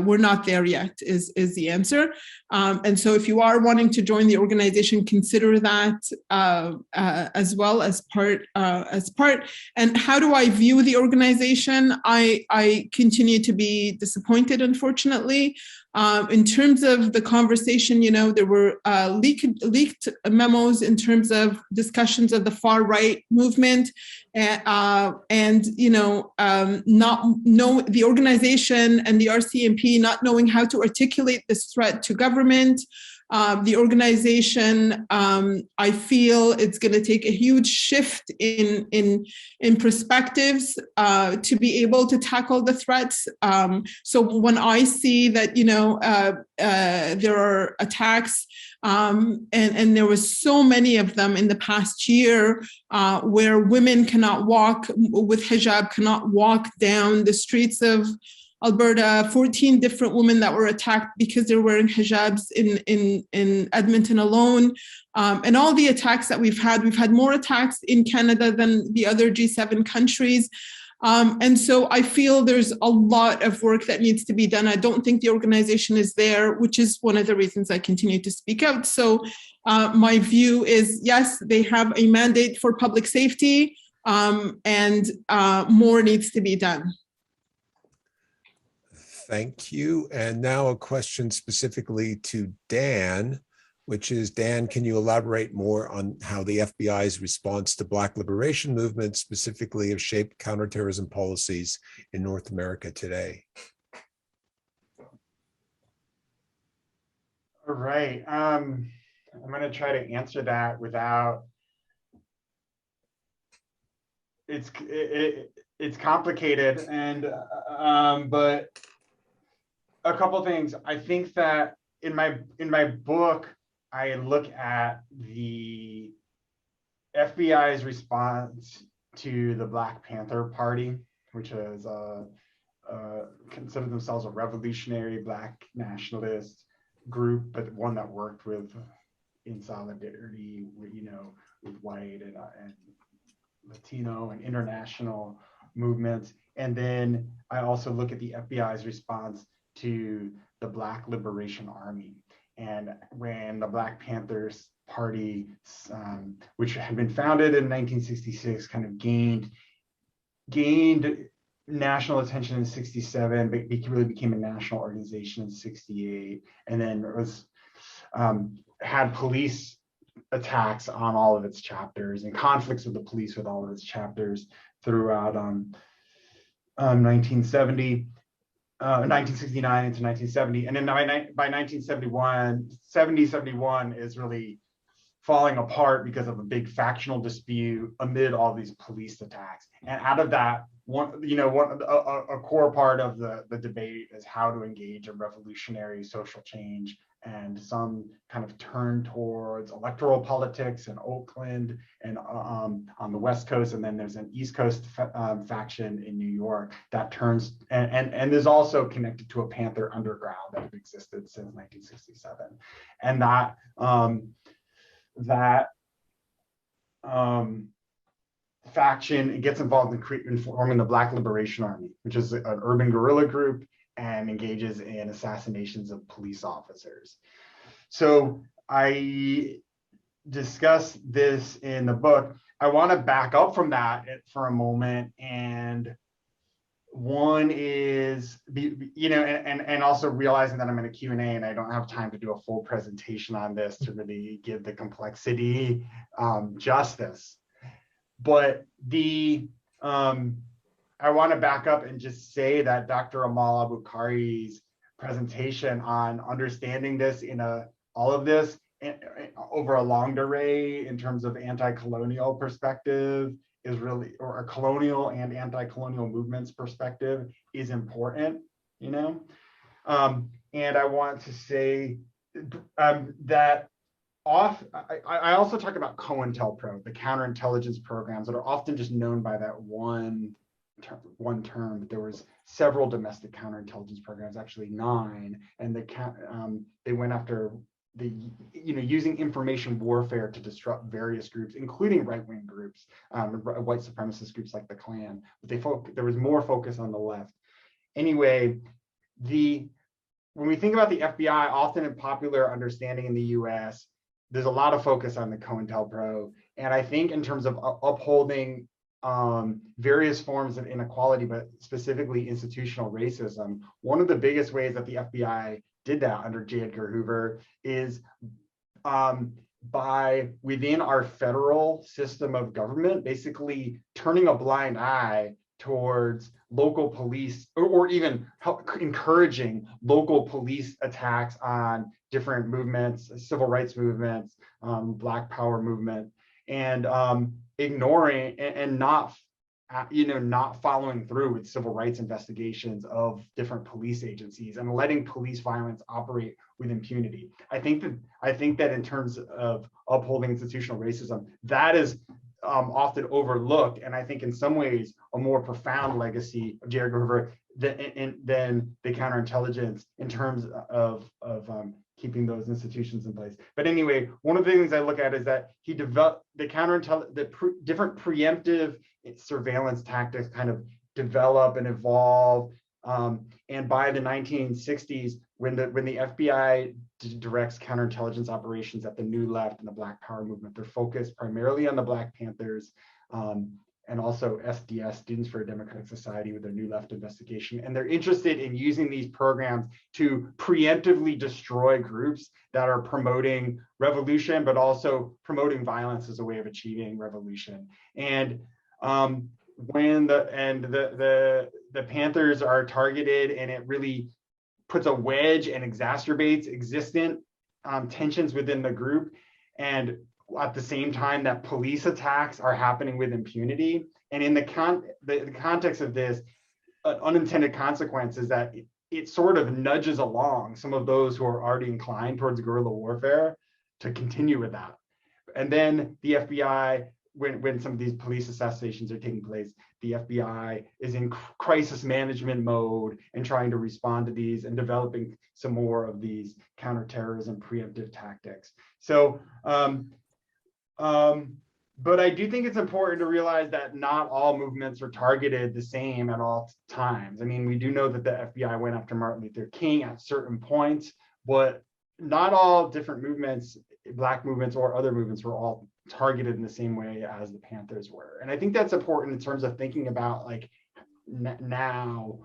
we're not there yet is the answer. And so if you are wanting to join the organization, consider that as well as part. And how do I view the organization? I continue to be disappointed, unfortunately. In terms of the conversation, you know, there were leaked memos in terms of discussions of the far right movement, and you know, the organization and the RCMP not knowing how to articulate this threat to government. The organization, I feel it's going to take a huge shift in perspectives to be able to tackle the threats. So when I see that, there are attacks, and there was so many of them in the past year, where women cannot walk with hijab, cannot walk down the streets of Alberta, 14 different women that were attacked because they're wearing hijabs in Edmonton alone. And all the attacks that we've had more attacks in Canada than the other G7 countries. And so I feel there's a lot of work that needs to be done. I don't think the organization is there, which is one of the reasons I continue to speak out. So my view is, yes, they have a mandate for public safety, and more needs to be done.
Thank you. And now a question specifically to Dan, which is, Dan, can you elaborate more on how the FBI's response to Black liberation movements specifically have shaped counterterrorism policies in North America today?
All right. I'm going to try to answer that without, it's complicated, and but a couple things. I think that in my book, I look at the FBI's response to the Black Panther Party, which is considered themselves a revolutionary Black nationalist group, but one that worked in solidarity with white and Latino and international movements. And then I also look at the FBI's response to the Black Liberation Army. And when the Black Panthers Party, which had been founded in 1966, kind of gained national attention in 67, but really became a national organization in 68, and then was had police attacks on all of its chapters and conflicts with the police with all of its chapters throughout 1969 into 1970. And then by 1971, 71 is really falling apart because of a big factional dispute amid all these police attacks. And out of that, a core part of the debate is how to engage in revolutionary social change, and some kind of turn towards electoral politics in Oakland and on the West Coast, and then there's an East Coast faction in New York that turns and is also connected to a Panther underground that has existed since 1967, and that faction gets involved in forming the Black Liberation Army, which is an urban guerrilla group and engages in assassinations of police officers. So I discuss this in the book. I want to back up from that for a moment, and one is, and also realizing that I'm in a Q&A and I don't have time to do a full presentation on this to really give the complexity justice. But I want to back up and just say that Dr. Amal Aboukari's presentation on understanding this all of this over a longue durée in terms of anti-colonial perspective is really, or a colonial and anti-colonial movements perspective is important, and I want to say that I also talk about COINTELPRO, the counterintelligence programs that are often just known by that one term, but there was several domestic counterintelligence programs, actually 9, and they went after using information warfare to disrupt various groups, including right-wing groups, white supremacist groups like the Klan. But there was more focus on the left. Anyway, when we think about the FBI, often in popular understanding in the US, there's a lot of focus on the COINTELPRO. And I think in terms of upholding various forms of inequality, but specifically institutional racism, one of the biggest ways that the FBI did that under J. Edgar Hoover is by, within our federal system of government, basically turning a blind eye towards local police or even encouraging local police attacks on different movements, civil rights movements, Black Power movement, and ignoring and not following through with civil rights investigations of different police agencies and letting police violence operate with impunity. I think that in terms of upholding institutional racism, that is often overlooked, and I think in some ways a more profound legacy of J. Edgar Hoover than the counterintelligence in terms of keeping those institutions in place. But anyway, one of the things I look at is that he developed the different preemptive surveillance tactics kind of develop and evolve. And by the 1960s, when the FBI directs counterintelligence operations at the New Left and the Black Power movement, they're focused primarily on the Black Panthers and also SDS, Students for a Democratic Society, with their New Left investigation. And they're interested in using these programs to preemptively destroy groups that are promoting revolution, but also promoting violence as a way of achieving revolution. And when the Panthers are targeted, and it really puts a wedge and exacerbates existent tensions within the group, and at the same time that police attacks are happening with impunity. And in the context of this, an unintended consequence is that it sort of nudges along some of those who are already inclined towards guerrilla warfare to continue with that. And then the FBI, when some of these police assassinations are taking place, the FBI is in crisis management mode and trying to respond to these and developing some more of these counterterrorism preemptive tactics. So, but I do think it's important to realize that not all movements are targeted the same at all times. I mean, we do know that the FBI went after Martin Luther King at certain points, but not all different movements, Black movements or other movements, were all targeted in the same way as the Panthers were. And I think that's important in terms of thinking about, like, now,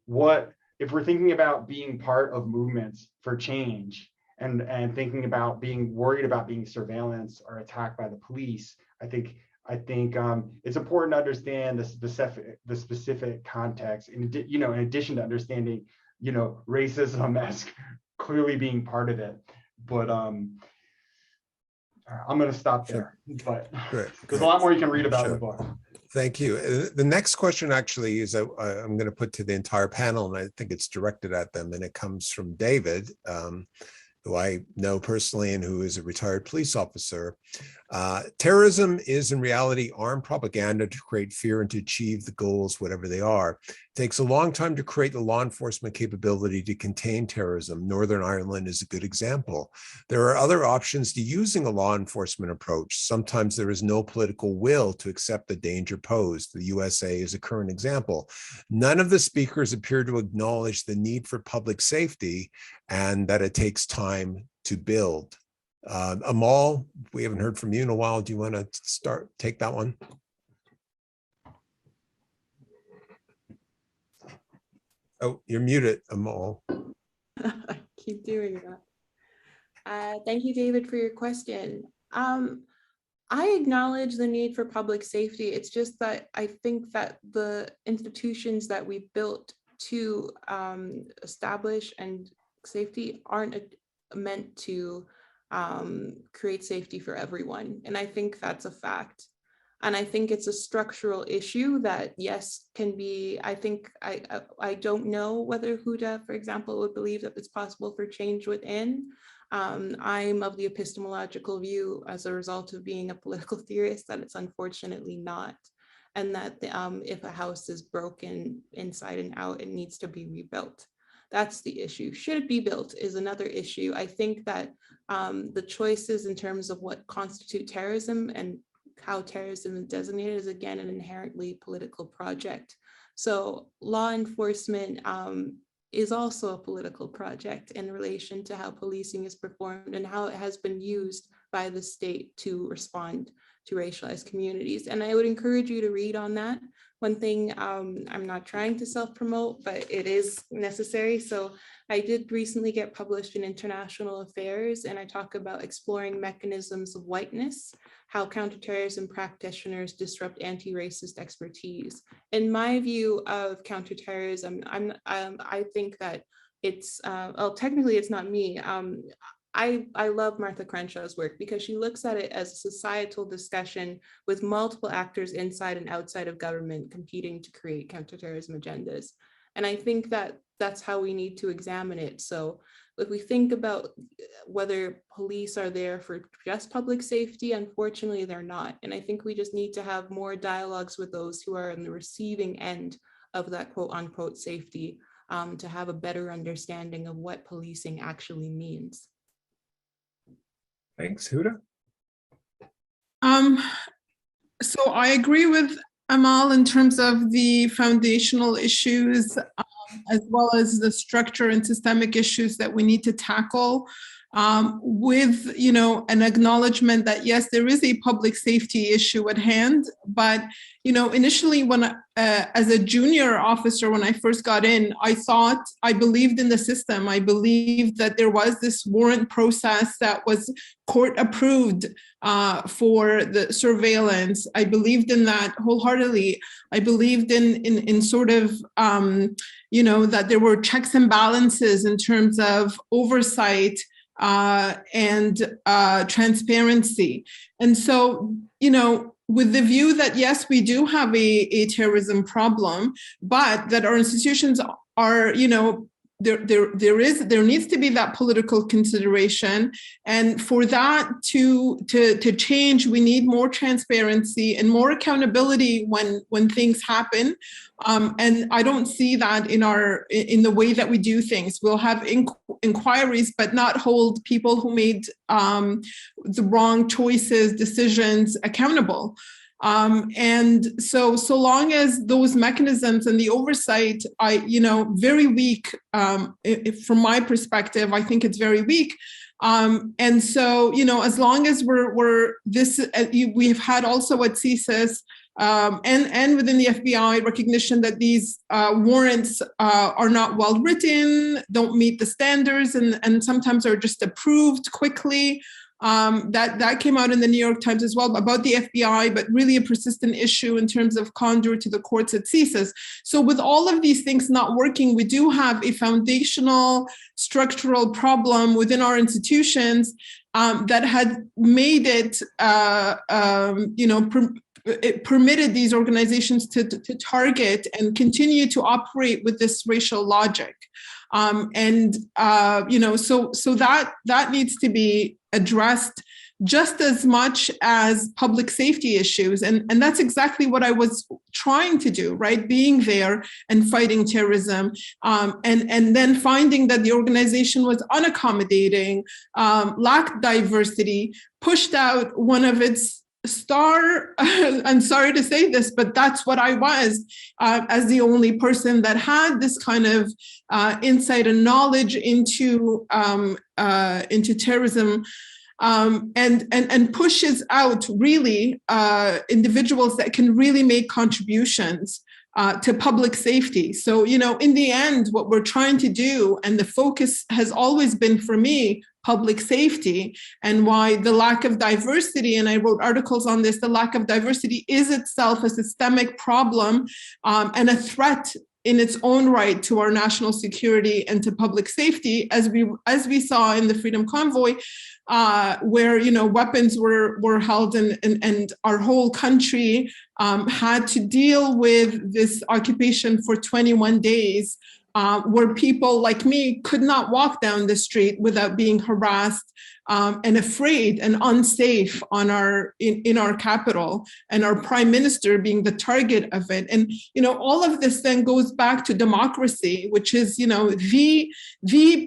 what if we're thinking about being part of movements for change and thinking about being worried about being surveillance or attacked by the police. I think it's important to understand the specific context, in addition to understanding, racism as clearly being part of it. But I'm going to stop there. But there's a lot more you can read about in the book.
Thank you. The next question actually is I'm going to put to the entire panel, and I think it's directed at them, and it comes from David, who I know personally and who is a retired police officer. Terrorism is in reality armed propaganda to create fear and to achieve the goals, whatever they are. It takes a long time to create the law enforcement capability to contain terrorism. Northern Ireland is a good example. There are other options to using a law enforcement approach. Sometimes there is no political will to accept the danger posed. The USA is a current example. None of the speakers appear to acknowledge the need for public safety and that it takes time to build. Amal, we haven't heard from you in a while. Do you want to take that one? Oh, you're muted, Amal.
I keep doing that. Thank you, David, for your question. I acknowledge the need for public safety. It's just that I think that the institutions that we built to establish and safety aren't meant to create safety for everyone. And I think that's a fact. And I think it's a structural issue that, yes, can be, I think, I don't know whether Huda, for example, would believe that it's possible for change within. I'm of the epistemological view, as a result of being a political theorist, that it's unfortunately not. And that if a house is broken inside and out, it needs to be rebuilt. That's the issue. Should it be built is another issue. I think that the choices in terms of what constitute terrorism and how terrorism is designated is, again, an inherently political project. So law enforcement is also a political project in relation to how policing is performed and how it has been used by the state to respond to racialized communities. And I would encourage you to read on that. One thing, I'm not trying to self-promote, but it is necessary. So I did recently get published in International Affairs, and I talk about exploring mechanisms of whiteness, how counterterrorism practitioners disrupt anti-racist expertise. In my view of counterterrorism, I think that it's, well, technically it's not me. I love Martha Crenshaw's work because she looks at it as a societal discussion with multiple actors inside and outside of government competing to create counterterrorism agendas. And I think that that's how we need to examine it. So if we think about whether police are there for just public safety, unfortunately, they're not. And I think we just need to have more dialogues with those who are on the receiving end of that quote unquote safety to have a better understanding of what policing actually means.
Thanks, Huda.
So I agree with Amal in terms of the foundational issues, as well as the structure and systemic issues that we need to tackle, with, you know, an acknowledgement that yes, there is a public safety issue at hand, but you know, initially when as a junior officer, when I first got in, I believed in the system. I believed that there was this warrant process that was court approved for the surveillance. I believed in that wholeheartedly. I believed in sort of, you know, that there were checks and balances in terms of oversight and transparency. And so, you know, with the view that, yes, we do have a terrorism problem, but that our institutions are, you know, there needs to be that political consideration. And for that to change, we need more transparency and more accountability when things happen. And I don't see that in the way that we do things. We'll have inquiries, but not hold people who made the wrong choices, decisions accountable. And so long as those mechanisms and the oversight, very weak, from my perspective, I think it's very weak. And so, you know, as long as we've had also at CSIS, and within the FBI recognition that these warrants are not well written, don't meet the standards, and sometimes are just approved quickly. That came out in the New York Times as well about the FBI, but really a persistent issue in terms of conduit to the courts at CSIS. So with all of these things not working, we do have a foundational structural problem within our institutions that had made it, it permitted these organizations to target and continue to operate with this racial logic. So that needs to be addressed just as much as public safety issues. And that's exactly what I was trying to do, right? Being there and fighting terrorism, and then finding that the organization was unaccommodating, lacked diversity, pushed out one of its I'm sorry to say this, but that's what I was, as the only person that had this kind of insight and knowledge into terrorism, and pushes out really individuals that can really make contributions to public safety. So, you know, in the end, what we're trying to do, and the focus has always been for me, public safety, and why the lack of diversity, and I wrote articles on this, the lack of diversity is itself a systemic problem and a threat in its own right to our national security and to public safety, as we saw in the Freedom Convoy, where, you know, weapons were held and our whole country had to deal with this occupation for 21 days, where people like me could not walk down the street without being harassed and afraid and unsafe in our capital, and our prime minister being the target of it. And, you know, all of this then goes back to democracy, which is, you know, the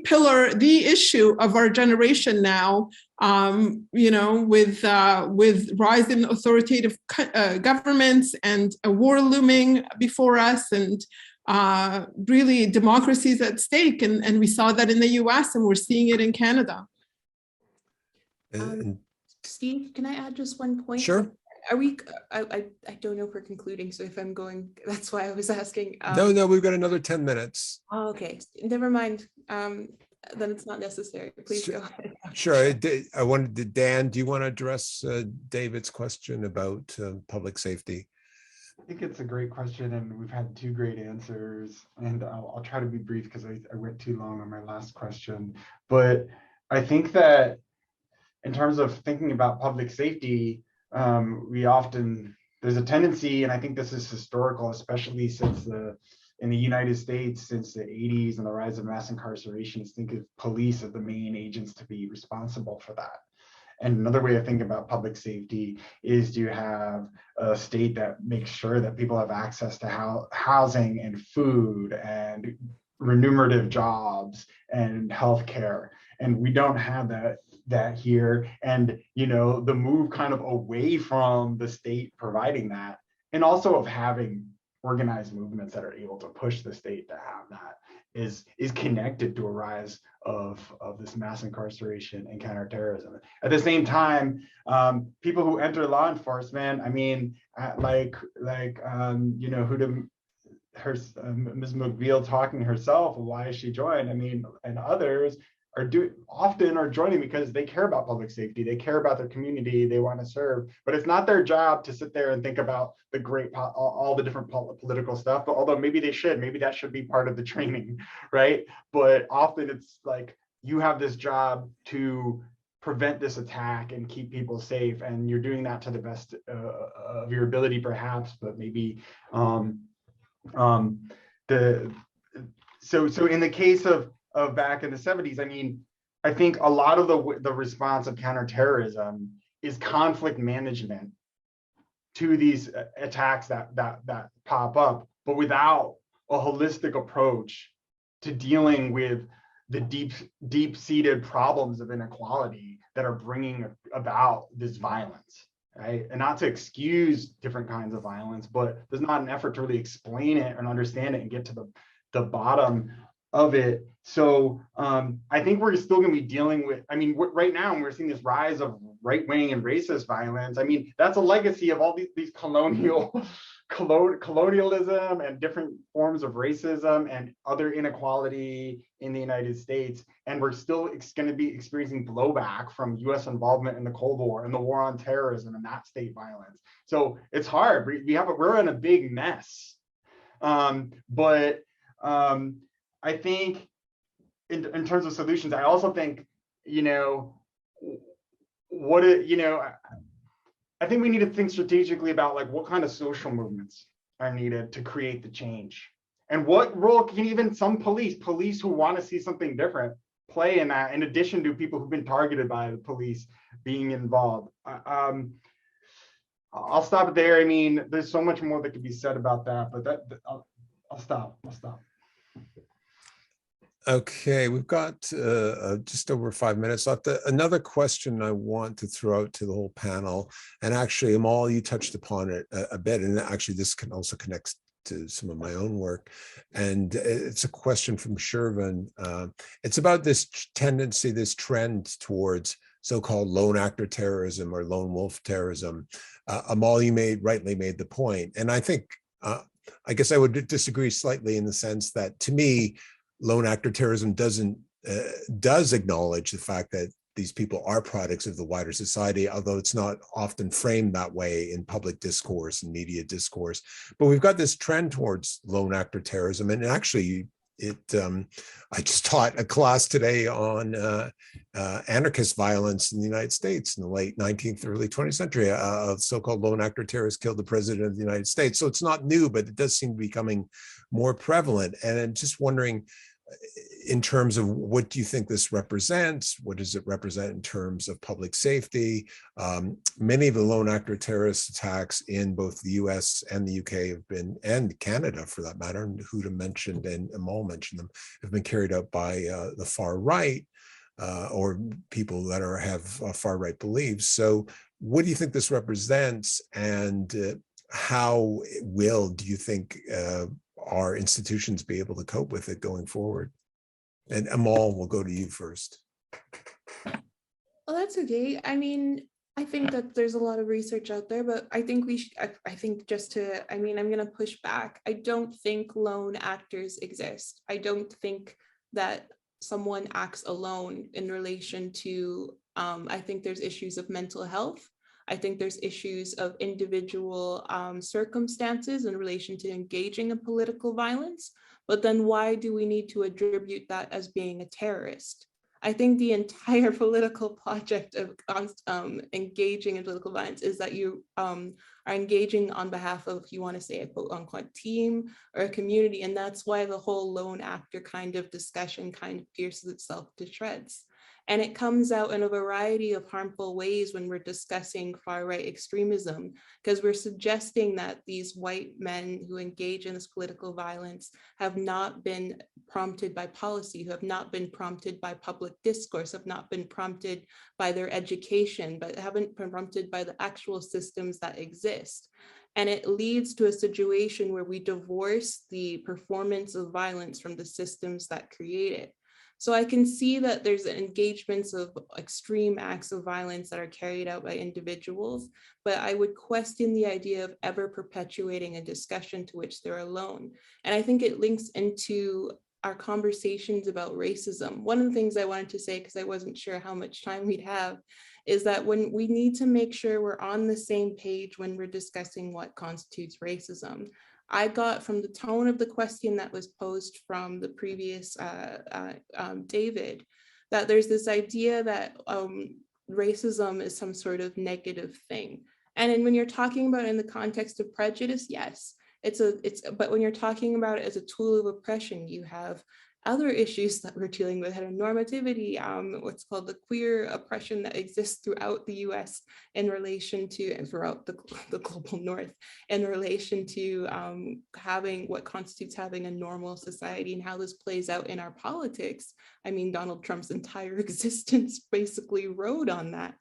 pillar, the issue of our generation now, with rise in authoritative governments and a war looming before us, and really democracy is at stake. And we saw that in the US, and we're seeing it in Canada.
And
Steve, can I add just one point?
Sure.
Are we, I don't know if we're concluding, so if I'm going, that's why I was asking.
No, we've got another 10 minutes.
Oh, okay, never mind. Then it's not necessary. Please
Sure.
go ahead.
Sure. I wanted to, Dan, do you want to address David's question about public safety?
I think it's a great question, and we've had two great answers. And I'll try to be brief because I went too long on my last question. But I think that in terms of thinking about public safety, there's a tendency, and I think this is historical, especially in the United States since the 80s and the rise of mass incarceration, is think of police as the main agents to be responsible for that. And another way of thinking about public safety is to have a state that makes sure that people have access to housing and food and remunerative jobs and healthcare. And we don't have that here. And the move kind of away from the state providing that, and also of having organized movements that are able to push the state to have that, is connected to a rise of this mass incarceration and counterterrorism. At the same time, people who enter law enforcement, I mean, Ms. McVeal talking herself, why she joined, I mean, and others often are joining because they care about public safety, they care about their community, they want to serve, but it's not their job to sit there and think about all the different political stuff. But although maybe they should, maybe that should be part of the training, right? But often it's like, you have this job to prevent this attack and keep people safe, and you're doing that to the best of your ability, perhaps, but maybe so in the case of back in the 70s, I mean, I think a lot of the response of counterterrorism is conflict management to these attacks that pop up, but without a holistic approach to dealing with the deep-seated problems of inequality that are bringing about this violence, right? And not to excuse different kinds of violence, but there's not an effort to really explain it and understand it and get to the bottom of it. So I think we're still going to be dealing with, I mean, right now we're seeing this rise of right-wing and racist violence. I mean, that's a legacy of all these colonialism and different forms of racism and other inequality in the United States. And we're still going to be experiencing blowback from US involvement in the Cold War and the war on terrorism and that state violence. So it's hard. We're in a big mess. But I think in terms of solutions, I also think, I think we need to think strategically about like what kind of social movements are needed to create the change, and what role can even some police who want to see something different play in that, in addition to people who've been targeted by the police being involved. I'll stop it there. I mean, there's so much more that could be said about that, but I'll stop.
Okay, we've got just over 5 minutes left. Another question I want to throw out to the whole panel, and actually, Amal, you touched upon it a bit, and actually this can also connect to some of my own work. And it's a question from Shervin. It's about this tendency, this trend towards so-called lone actor terrorism or lone wolf terrorism. Amal, you rightly made the point. And I think, I guess I would disagree slightly in the sense that, to me, lone actor terrorism does acknowledge the fact that these people are products of the wider society, although it's not often framed that way in public discourse and media discourse. But we've got this trend towards lone actor terrorism, and actually, I just taught a class today on anarchist violence in the United States in the late 19th, early 20th century. A so-called lone actor terrorist killed the president of the United States. So it's not new, but it does seem to be becoming more prevalent. And I'm just wondering, in terms of what do you think this represents? What does it represent in terms of public safety? Many of the lone actor terrorist attacks in both the US and the UK have been, and Canada for that matter, and Huda mentioned and Amal mentioned them, have been carried out by the far right or people that have far right beliefs. So what do you think this represents, and how do you think our institutions be able to cope with it going forward? And Amal, we'll go to you first.
Well, that's okay. I mean, I think that there's a lot of research out there, but I think we should, I think just to, I mean, I'm going to push back. I don't think lone actors exist. I don't think that someone acts alone in relation to, I think there's issues of mental health. I think there's issues of individual circumstances in relation to engaging in political violence. But then why do we need to attribute that as being a terrorist? I think the entire political project of engaging in political violence is that you are engaging on behalf of, if you want to say a quote unquote team or a community. And that's why the whole lone actor kind of discussion kind of pierces itself to shreds. And it comes out in a variety of harmful ways when we're discussing far-right extremism, because we're suggesting that these white men who engage in this political violence have not been prompted by policy, who have not been prompted by public discourse, have not been prompted by their education, but haven't been prompted by the actual systems that exist. And it leads to a situation where we divorce the performance of violence from the systems that create it. So I can see that there's engagements of extreme acts of violence that are carried out by individuals, but I would question the idea of ever perpetuating a discussion to which they're alone. And I think it links into our conversations about racism. One of the things I wanted to say, because I wasn't sure how much time we'd have, is that when we need to make sure we're on the same page when we're discussing what constitutes racism. I got from the tone of the question that was posed from the previous David, that there's this idea that racism is some sort of negative thing. And then when you're talking about it in the context of prejudice, yes, but when you're talking about it as a tool of oppression, you have other issues that we're dealing with, heteronormativity, what's called the queer oppression that exists throughout the US in relation to, and throughout the global north, in relation to having what constitutes having a normal society and how this plays out in our politics. I mean, Donald Trump's entire existence basically rode on that.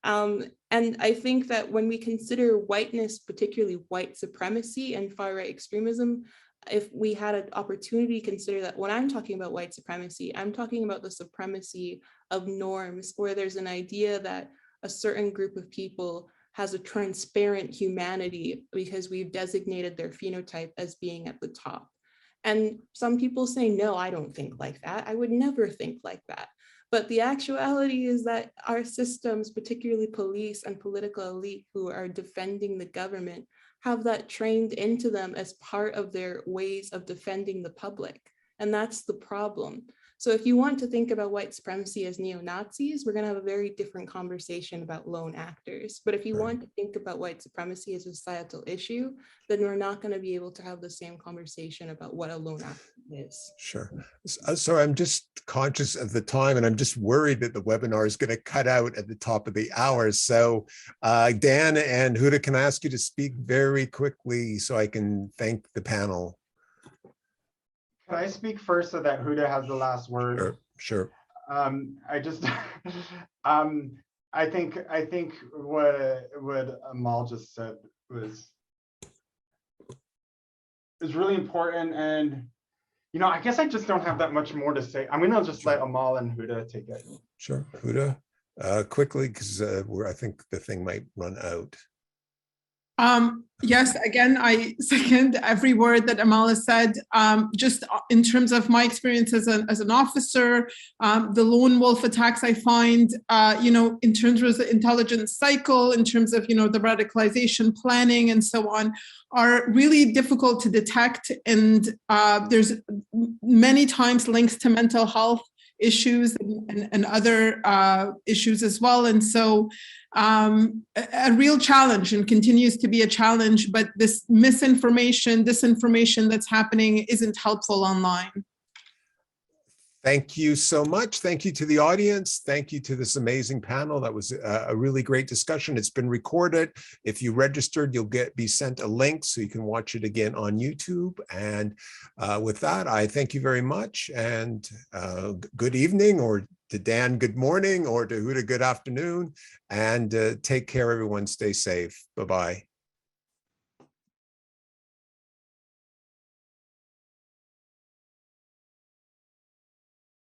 And I think that when we consider whiteness, particularly white supremacy and far-right extremism, if we had an opportunity to consider that when I'm talking about white supremacy, I'm talking about the supremacy of norms, where there's an idea that a certain group of people has a transparent humanity because we've designated their phenotype as being at the top. And some people say, no, I don't think like that. I would never think like that. But the actuality is that our systems, particularly police and political elite who are defending the government, have that trained into them as part of their ways of defending the public. And that's the problem. So if you want to think about white supremacy as neo-Nazis, we're going to have a very different conversation about lone actors. But if you want to think about white supremacy as a societal issue, then we're not going to be able to have the same conversation about what a lone actor is.
Sure. So I'm just conscious of the time, and I'm just worried that the webinar is going to cut out at the top of the hour. So Dan and Huda, can I ask you to speak very quickly so I can thank the panel?
Can I speak first so that Huda has the last word?
Sure.
I just, I think what Amal just said was really important, and I guess I just don't have that much more to say. I'm gonna just let Amal and Huda take it.
Sure, Huda, quickly, because I think the thing might run out.
Yes, again, I second every word that Amal has said. Just in terms of my experience as an officer, the lone wolf attacks I find, in terms of the intelligence cycle, in terms of, the radicalization planning and so on, are really difficult to detect. And there's many times links to mental health issues and other issues as well. And so a real challenge, and continues to be a challenge, but this misinformation, disinformation that's happening isn't helpful online.
Thank you so much. Thank you to the audience. Thank you to this amazing panel. That was a really great discussion. It's been recorded. If you registered, you'll be sent a link so you can watch it again on YouTube. And with that, I thank you very much, and good evening, or to Dan, good morning, or to Huda, good afternoon, and take care, everyone. Stay safe. Bye-bye.